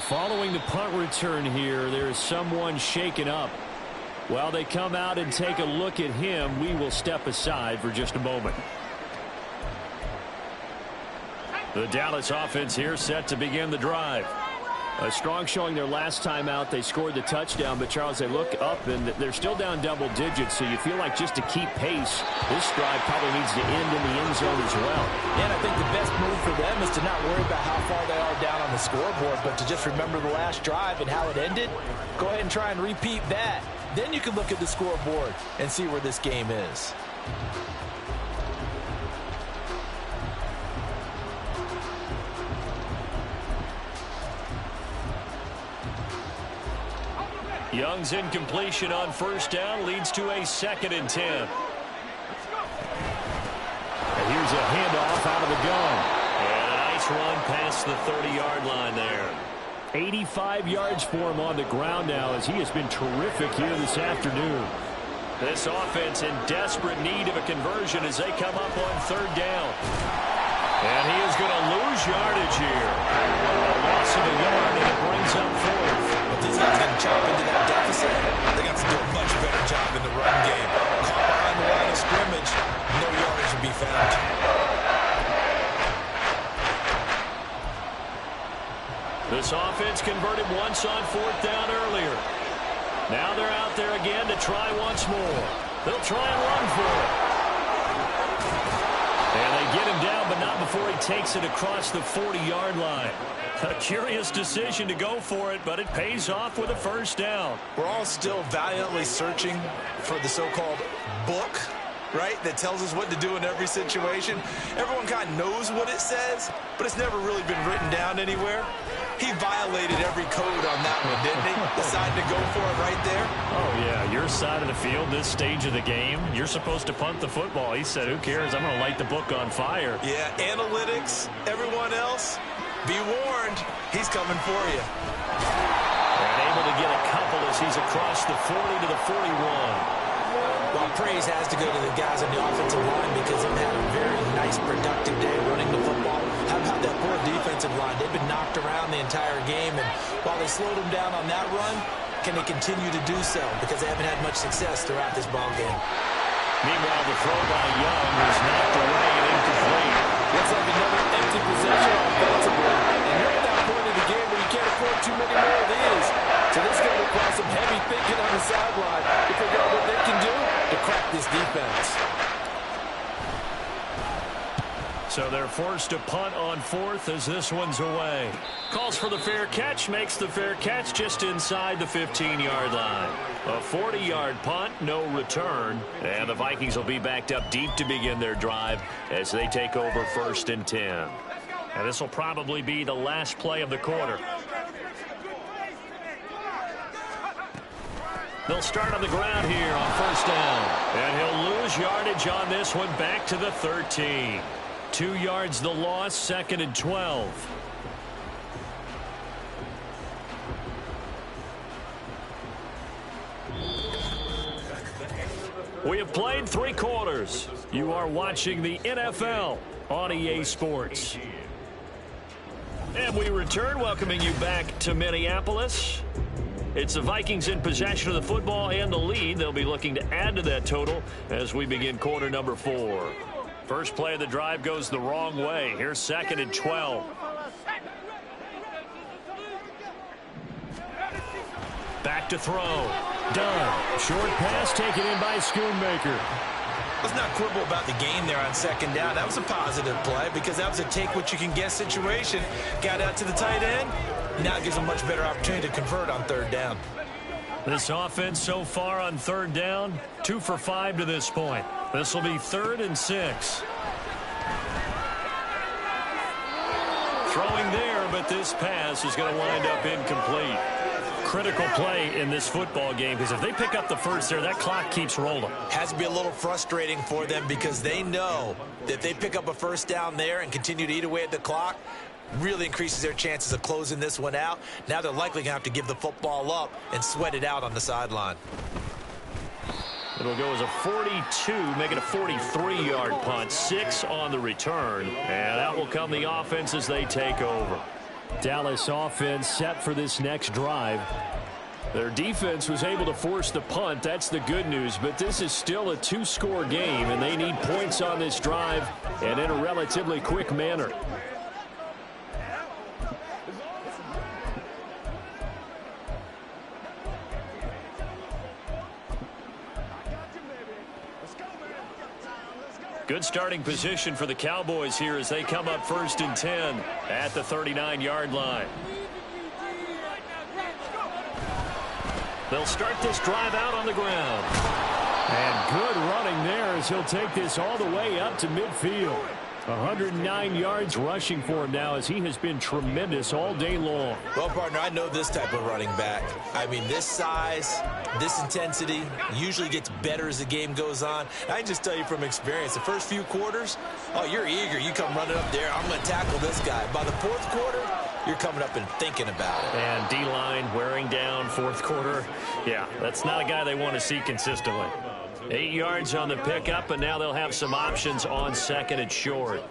Following the punt return here, there's someone shaken up. While they come out and take a look at him, we will step aside for just a moment. The Dallas offense here set to begin the drive. A strong showing their last time out. They scored the touchdown, but Charles, they look up and they're still down double digits, so you feel like just to keep pace, this drive probably needs to end in the end zone as well. And I think the best move for them is to not worry about how far they are down on the scoreboard, but to just remember the last drive and how it ended. Go ahead and try and repeat that. Then you can look at the scoreboard and see where this game is. Young's incompletion on first down leads to a 2nd and 10. And here's a handoff out of the gun. And a nice run past the 30-yard line there. 85 yards for him on the ground now as he has been terrific here this afternoon. This offense in desperate need of a conversion as they come up on 3rd down. And he is going to lose yardage here. A loss of a yard, and it brings up 4th. But these guys going to chop into that deficit. They got to do a much better job in the run game. Caught behind the line of scrimmage, no yardage to be found. This offense converted once on 4th down earlier. Now they're out there again to try once more. They'll try and run for it. And they get him down, but not before he takes it across the 40-yard line. A curious decision to go for it, but it pays off with a 1st down. We're all still valiantly searching for the so-called book, right, that tells us what to do in every situation. Everyone kind of knows what it says, but it's never really been written down anywhere. He violated every code on that one, didn't he? Decided to go for it right there. Oh, yeah, your side of the field, this stage of the game, you're supposed to punt the football. He said, who cares? I'm going to light the book on fire. Yeah, analytics, everyone else, be warned, he's coming for you. And able to get a couple as he's across the 40 to the 41. Well, praise has to go to the guys on the offensive line because they've had a very nice, productive day running the football. How about that poor defensive line? They've been knocked around the entire game, and while they slowed them down on that run, can they continue to do so? Because they haven't had much success throughout this ball game. Meanwhile, the throw by Young was knocked away and incomplete. Looks like another empty possession offensively. And you're at that point of the game where you can't afford too many more of these. So this is going to require some heavy thinking on the sideline to figure out what they can do to crack this defense. So they're forced to punt on 4th as this one's away. Calls for the fair catch, makes the fair catch just inside the 15-yard line. A 40-yard punt, no return. And the Vikings will be backed up deep to begin their drive as they take over 1st and 10. And this will probably be the last play of the quarter. They'll start on the ground here on 1st down. And he'll lose yardage on this one back to the 13. 2 yards the loss, 2nd and 12. We have played 3 quarters. You are watching the NFL on EA Sports. And we return, welcoming you back to Minneapolis. It's the Vikings in possession of the football and the lead. They'll be looking to add to that total as we begin quarter number 4. First play of the drive goes the wrong way. Here's 2nd and 12. Back to throw. Done. Short pass taken in by Schoonmaker. Let's not quibble about the gain there on 2nd down. That was a positive play because that was a take-what-you-can-get situation. Got out to the tight end. Now it gives them a much better opportunity to convert on 3rd down. This offense so far on 3rd down, 2 for 5 to this point. This will be 3rd and 6. Throwing there, but this pass is going to wind up incomplete. Critical play in this football game because if they pick up the first there, that clock keeps rolling. Has to be a little frustrating for them because they know that if they pick up a 1st down there and continue to eat away at the clock, really increases their chances of closing this one out. Now they're likely going to have to give the football up and sweat it out on the sideline. It'll go as a 42, make it a 43-yard punt, 6 on the return. And out will come the offense as they take over. Dallas offense set for this next drive. Their defense was able to force the punt. That's the good news. But this is still a 2-score game, and they need points on this drive and in a relatively quick manner. Good starting position for the Cowboys here as they come up 1st and 10 at the 39-yard line. They'll start this drive out on the ground. And good running there as he'll take this all the way up to midfield. 109 yards rushing for him now as he has been tremendous all day long. Well, partner, I know this type of running back. I mean, this size, this intensity usually gets better as the game goes on. I can just tell you from experience, the first few quarters, oh, you're eager. You come running up there, I'm going to tackle this guy. By the 4th quarter, you're coming up and thinking about it. And D-line wearing down 4th quarter. Yeah, that's not a guy they want to see consistently. 8 yards on the pickup, and now they'll have some options on 2nd and short.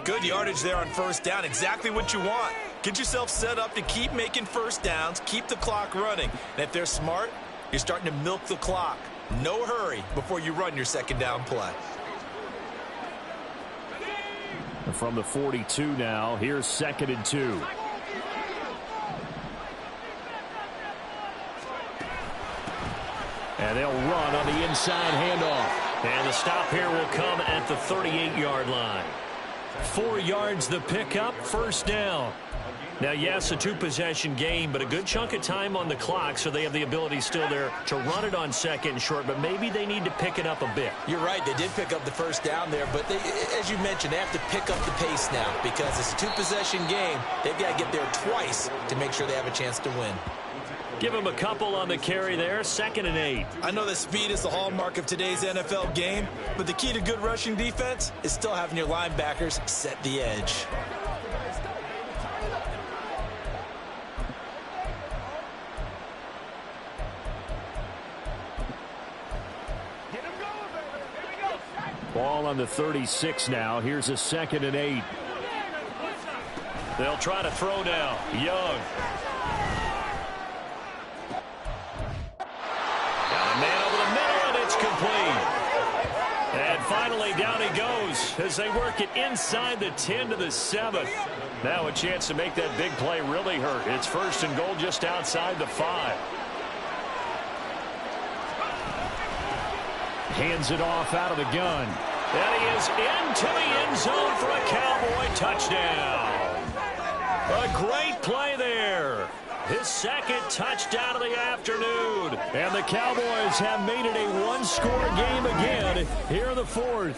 Good yardage there on 1st down. Exactly what you want. Get yourself set up to keep making 1st downs, keep the clock running. And if they're smart, you're starting to milk the clock. No hurry before you run your 2nd down play. From the 42 now, here's 2nd and 2. And they'll run on the inside handoff. And the stop here will come at the 38-yard line. 4 yards the pickup, 1st down. Now, yes, a 2-possession game, but a good chunk of time on the clock, so they have the ability still there to run it on 2nd and short, but maybe they need to pick it up a bit. You're right. They did pick up the 1st down there, but they, as you mentioned, they have to pick up the pace now because it's a 2-possession game. They've got to get there twice to make sure they have a chance to win. Give him a couple on the carry there, 2nd and 8. I know that speed is the hallmark of today's NFL game, but the key to good rushing defense is still having your linebackers set the edge. Ball on the 36 now. Here's a 2nd and 8. They'll try to throw now. Young. Man over the middle, and it's complete. And finally, down he goes as they work it inside the 10 to the 7. Now a chance to make that big play really hurt. It's 1st and goal just outside the 5. Hands it off out of the gun. And he is into the end zone for a Cowboy touchdown. A great play there. His 2nd touchdown of the afternoon. And the Cowboys have made it a 1-score game again here in the 4th.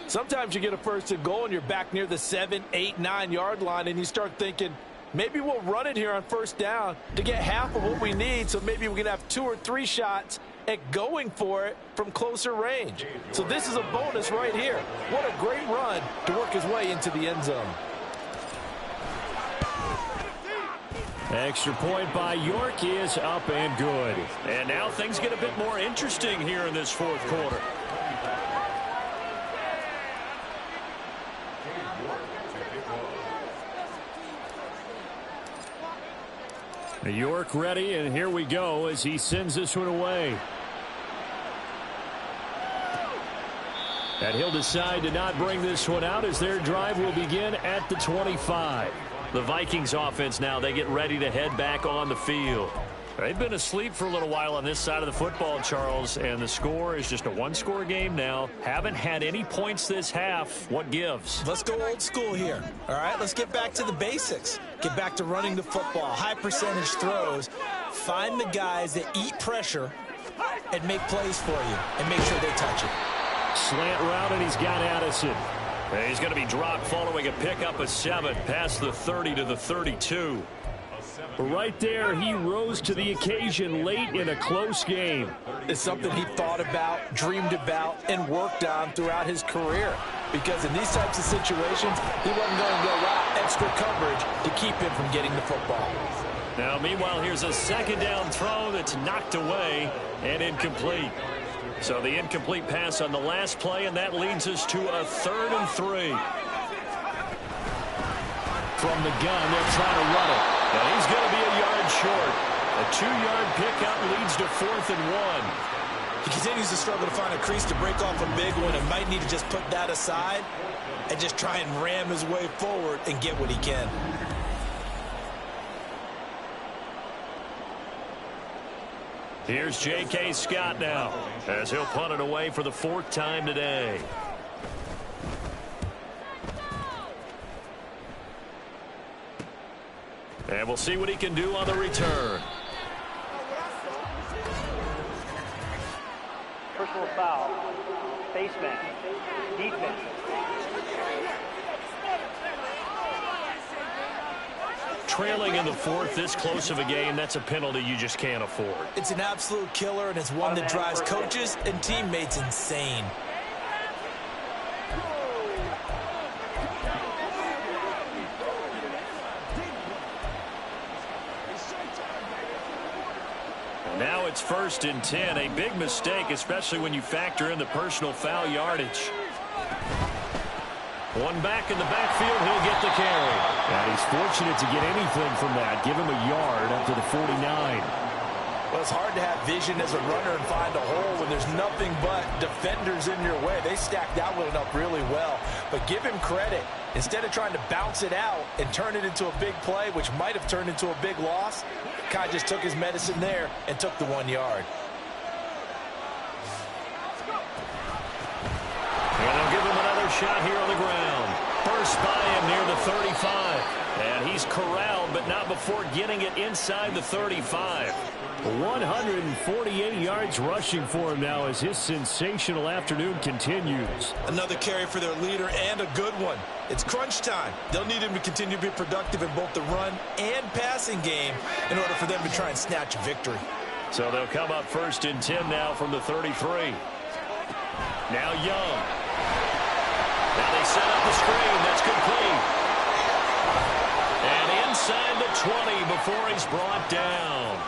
Sometimes you get a 1st and goal and you're back near the 7, 8, 9-yard line and you start thinking, maybe we'll run it here on 1st down to get half of what we need, so maybe we can have 2 or 3 shots at going for it from closer range. So this is a bonus right here. What a great run to work his way into the end zone. Extra point by York is up and good. And now things get a bit more interesting here in this 4th quarter. York ready, and here we go as he sends this one away. And he'll decide to not bring this one out as their drive will begin at the 25. The Vikings offense now, they get ready to head back on the field. They've been asleep for a little while on this side of the football, Charles, and the score is just a 1-score game now. Haven't had any points this half. What gives? Let's go old school here. All right, let's get back to the basics. Get back to running the football, high percentage throws. Find the guys that eat pressure and make plays for you and make sure they touch it. Slant route, and he's got Addison. And he's going to be dropped following a pickup of 7 past the 30 to the 32. Right there, he rose to the occasion late in a close game. It's something he thought about, dreamed about, and worked on throughout his career. Because in these types of situations, he wasn't going to go out extra coverage to keep him from getting the football. Now, meanwhile, here's a 2nd down throw that's knocked away and incomplete. So the incomplete pass on the last play, and that leads us to a 3rd and 3. From the gun, they'll try to run it. And he's going to be a yard short. A 2-yard pickup leads to 4th and 1. He continues to struggle to find a crease to break off a big one and might need to just put that aside and just try and ram his way forward and get what he can. Here's J.K. Scott now as he'll punt it away for the 4th time today. And we'll see what he can do on the return. Personal foul. Face mask. Defense. Trailing in the 4th, this close of a game, that's a penalty you just can't afford. It's an absolute killer, and it's one that drives coaches and teammates insane. Now it's 1st and 10. A big mistake, especially when you factor in the personal foul yardage. One back in the backfield, he'll get the carry. And he's fortunate to get anything from that. Give him a yard up to the 49. Well, it's hard to have vision as a runner and find a hole when there's nothing but defenders in your way. They stacked that one up really well. But give him credit. Instead of trying to bounce it out and turn it into a big play, which might have turned into a big loss, Kai just took his medicine there and took the 1 yard. And they'll give him another shot here on the ground. First by him near the 35. And he's corralled, but not before getting it inside the 35. 148 yards rushing for him now as his sensational afternoon continues. Another carry for their leader and a good one. It's crunch time. They'll need him to continue to be productive in both the run and passing game in order for them to try and snatch a victory. So they'll come up 1st and 10 now from the 33. Now Young. Now they set up the screen. That's complete. And inside the 20 before he's brought down.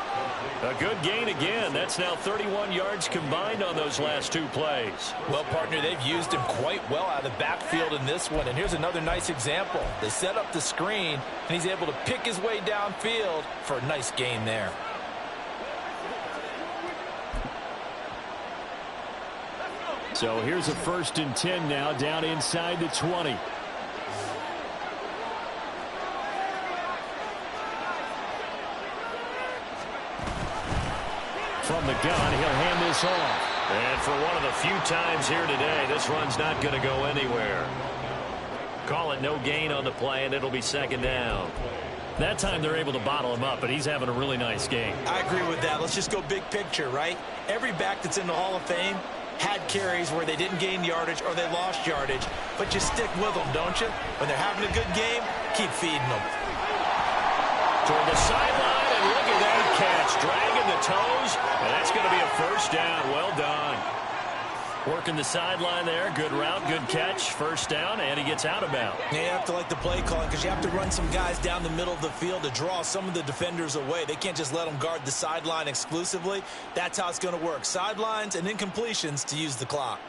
A good gain again. That's now 31 yards combined on those last 2 plays. Well, partner, they've used him quite well out of the backfield in this one. And here's another nice example. They set up the screen, and he's able to pick his way downfield for a nice gain there. So here's a 1st and 10 now down inside the 20. From the gun, he'll hand this off. And for one of the few times here today, this run's not going to go anywhere. Call it no gain on the play, and it'll be 2nd down. That time they're able to bottle him up, but he's having a really nice game. I agree with that. Let's just go big picture, right? Every back that's in the Hall of Fame had carries where they didn't gain yardage or they lost yardage, but you stick with them, don't you? When they're having a good game, keep feeding them. Toward the sideline, and look at that catch. Dragging the toes, and that's going to be a 1st down. Well done. Working the sideline there. Good route, good catch. 1st down, and he gets out of bounds. Yeah, you have to like the play calling because you have to run some guys down the middle of the field to draw some of the defenders away. They can't just let them guard the sideline exclusively. That's how it's going to work. Sidelines and incompletions to use the clock.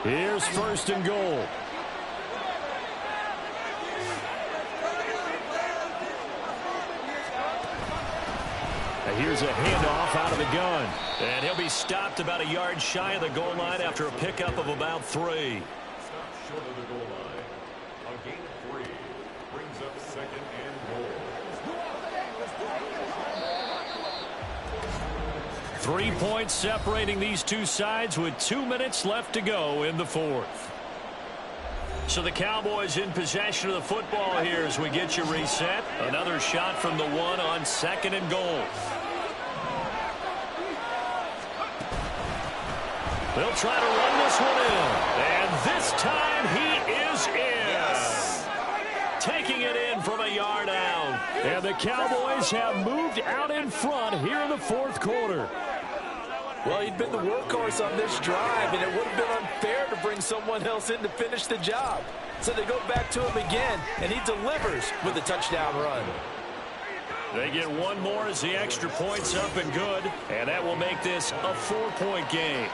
Here's 1st and goal. Now here's a handoff out of the gun. And he'll be stopped about a yard shy of the goal line after a pickup of about 3. Stop short of the goal line. A gain of 3 brings up 2nd and goal. 3 points separating these two sides with 2 minutes left to go in the 4th. So the Cowboys in possession of the football here as we get you reset. Another shot from the 1 on 2nd and goal. They'll try to run this one in. And this time he is in. Yes. Taking it in from a yard out. And the Cowboys have moved out in front here in the 4th quarter. Well, he'd been the workhorse on this drive, and it would have been unfair to bring someone else in to finish the job. So they go back to him again, and he delivers with a touchdown run. They get one more as the extra point's up and good, and that will make this a 4-point game.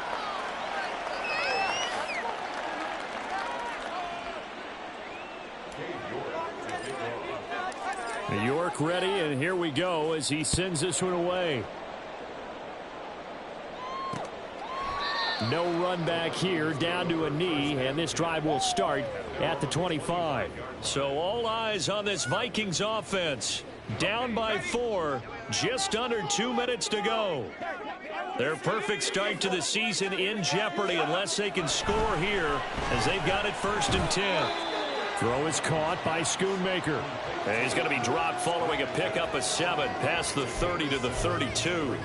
York ready, and here we go as he sends this one away. No run back here, down to a knee, and this drive will start at the 25. So all eyes on this Vikings offense. Down by 4, just under 2 minutes to go. Their perfect start to the season in jeopardy unless they can score here as they've got it 1st and 10. Throw is caught by Schoonmaker. And he's going to be dropped following a pickup of 7 past the 30 to the 32.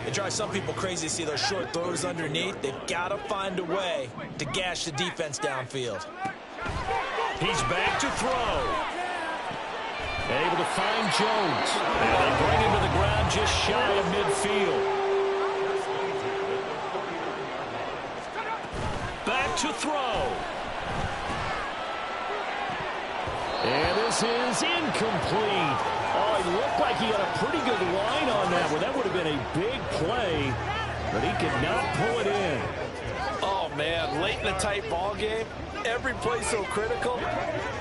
It drives some people crazy to see those short throws underneath. They've got to find a way to gash the defense downfield. He's back to throw. Able to find Jones. And they bring him to the ground just shy of midfield. Back to throw. And this is incomplete. Oh, he looked like he had a pretty good line on that one. That would have been a big play, but he could not pull it in. Oh, man, late in a tight ball game, every play so critical,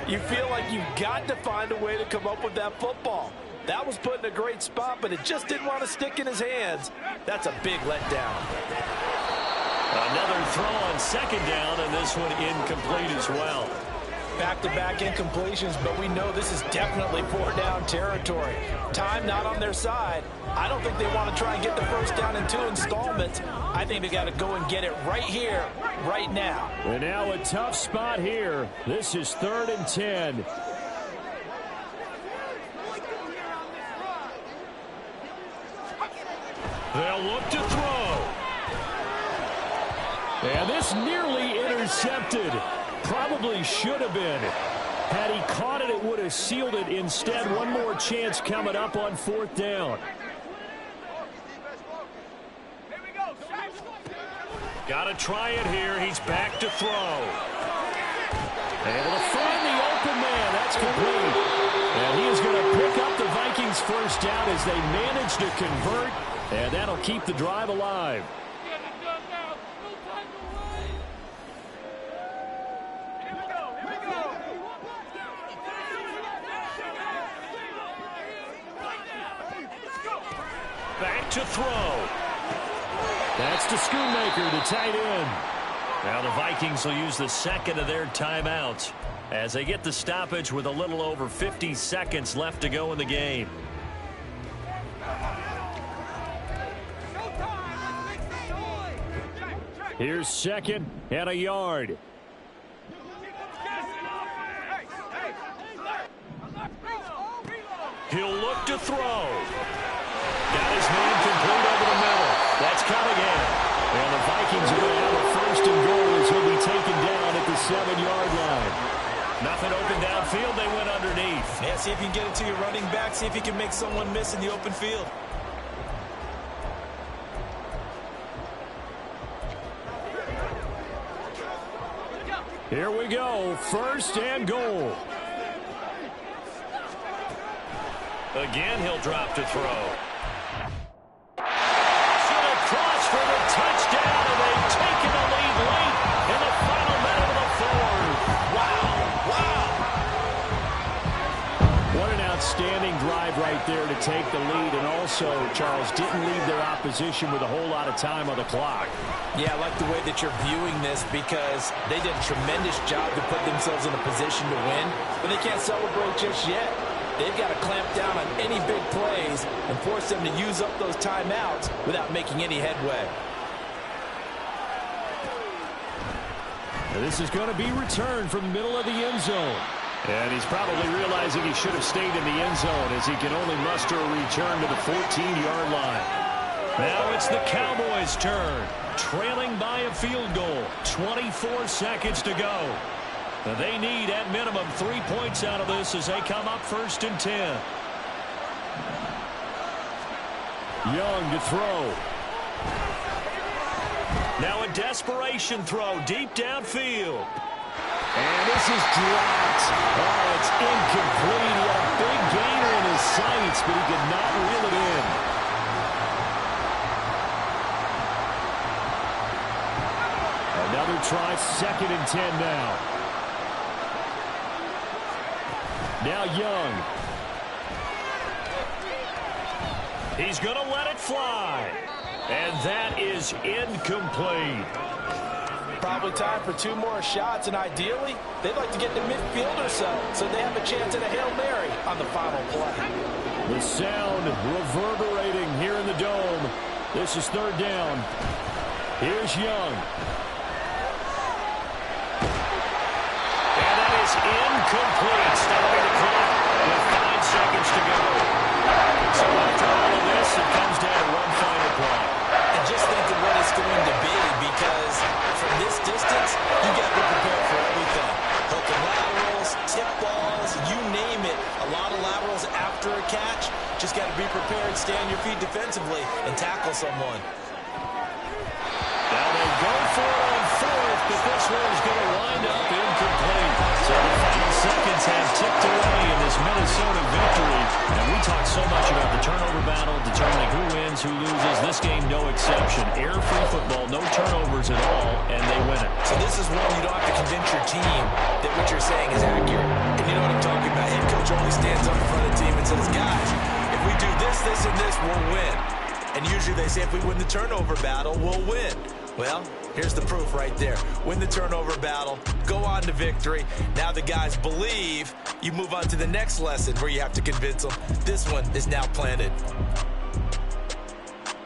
you feel like you've got to find a way to come up with that football. That was put in a great spot, but it just didn't want to stick in his hands. That's a big letdown. Another throw on 2nd down, and this one incomplete as well. Back-to-back incompletions, but we know this is definitely 4-down territory. Time not on their side. I don't think they want to try and get the 1st down in 2 installments. I think they got to go and get it right here, right now. And now a tough spot here. This is 3rd and 10. They'll look to throw. And this nearly intercepted. Probably should have been. Had he caught it, it would have sealed it. Instead, one more chance coming up on 4th down. Got to try it here. He's back to throw. Able to find the open man. That's complete. And he is going to pick up the Vikings' 1st down as they manage to convert. And that'll keep the drive alive. Back to throw. That's to Schoonmaker, the tight end. Now the Vikings will use the 2nd of their timeouts as they get the stoppage with a little over 50 seconds left to go in the game. Here's 2nd and a yard. He'll look to throw. Got his man complete over the middle. That's coming in. And the Vikings are going to have a 1st and goal as he'll be taken down at the 7-yard line. Nothing open downfield. They went underneath. Yeah, see if you can get it to your running back. See if you can make someone miss in the open field. Here we go. 1st and goal. Again, he'll drop to throw. Should have crossed for the touchdown, and they've taken the lead late in the final minute of the 4th. Wow. What an outstanding drive right there to take the lead. And also, Charles, didn't leave their opposition with a whole lot of time on the clock. Yeah, I like the way that you're viewing this because they did a tremendous job to put themselves in a position to win, but they can't celebrate just yet. They've got to clamp down on any big plays and force them to use up those timeouts without making any headway. And this is going to be returned from the middle of the end zone. And he's probably realizing he should have stayed in the end zone as he can only muster a return to the 14-yard line. Now it's the Cowboys' turn, trailing by a field goal. 24 seconds to go. They need, at minimum, 3 points out of this as they come up 1st and 10. Young to throw. Now a desperation throw deep downfield. And this is dropped. Oh, it's incomplete. He had a big gainer in his sights, but he could not reel it in. Another try, 2nd and 10 now. Now Young. He's going to let it fly. And that is incomplete. Probably time for 2 more shots, and ideally, they'd like to get to midfield or so they have a chance at a Hail Mary on the final play. The sound reverberating here in the dome. This is 3rd down. Here's Young. And that is incomplete. Stopping the clock with 5 seconds to go. So after all of this, it comes down to one final play. And just think of what it's going to be, because from this distance, you got to be prepared for everything. Hook and laterals, tip balls, you name it. A lot of laterals after a catch. Just got to be prepared, stay on your feet defensively, and tackle someone. Now they go for it on 4th, but this one is going to wind up incomplete. So the final seconds have ticked away in this Minnesota victory. And we talk so much about the turnover battle, determining who wins, who loses. This game, no exception. Error-free football, no turnovers at all, and they win it. So this is one you don't have to convince your team that what you're saying is accurate. And you know what I'm talking about. Head coach only stands up in front of the team and says, guys, if we do this, this, and this, we'll win. And usually they say if we win the turnover battle, we'll win. Well, here's the proof right there. Win the turnover battle, go on to victory. Now the guys believe. You move on to the next lesson where you have to convince them. This one is now planted.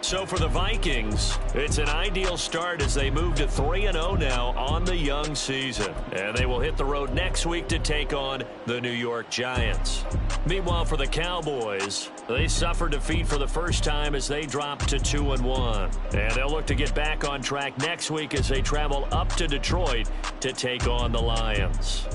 So for the Vikings, it's an ideal start as they move to 3-0 now on the young season. And they will hit the road next week to take on the New York Giants. Meanwhile, for the Cowboys, they suffered defeat for the first time as they dropped to 2-1. And they'll look to get back on track next week as they travel up to Detroit to take on the Lions.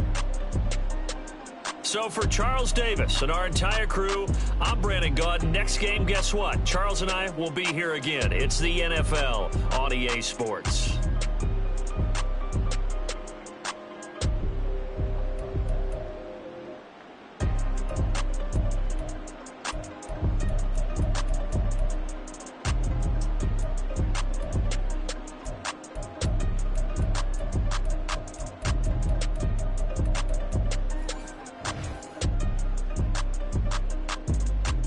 So for Charles Davis and our entire crew, I'm Brandon Gaud. Next game, guess what? Charles and I will be here again. It's the NFL on EA Sports.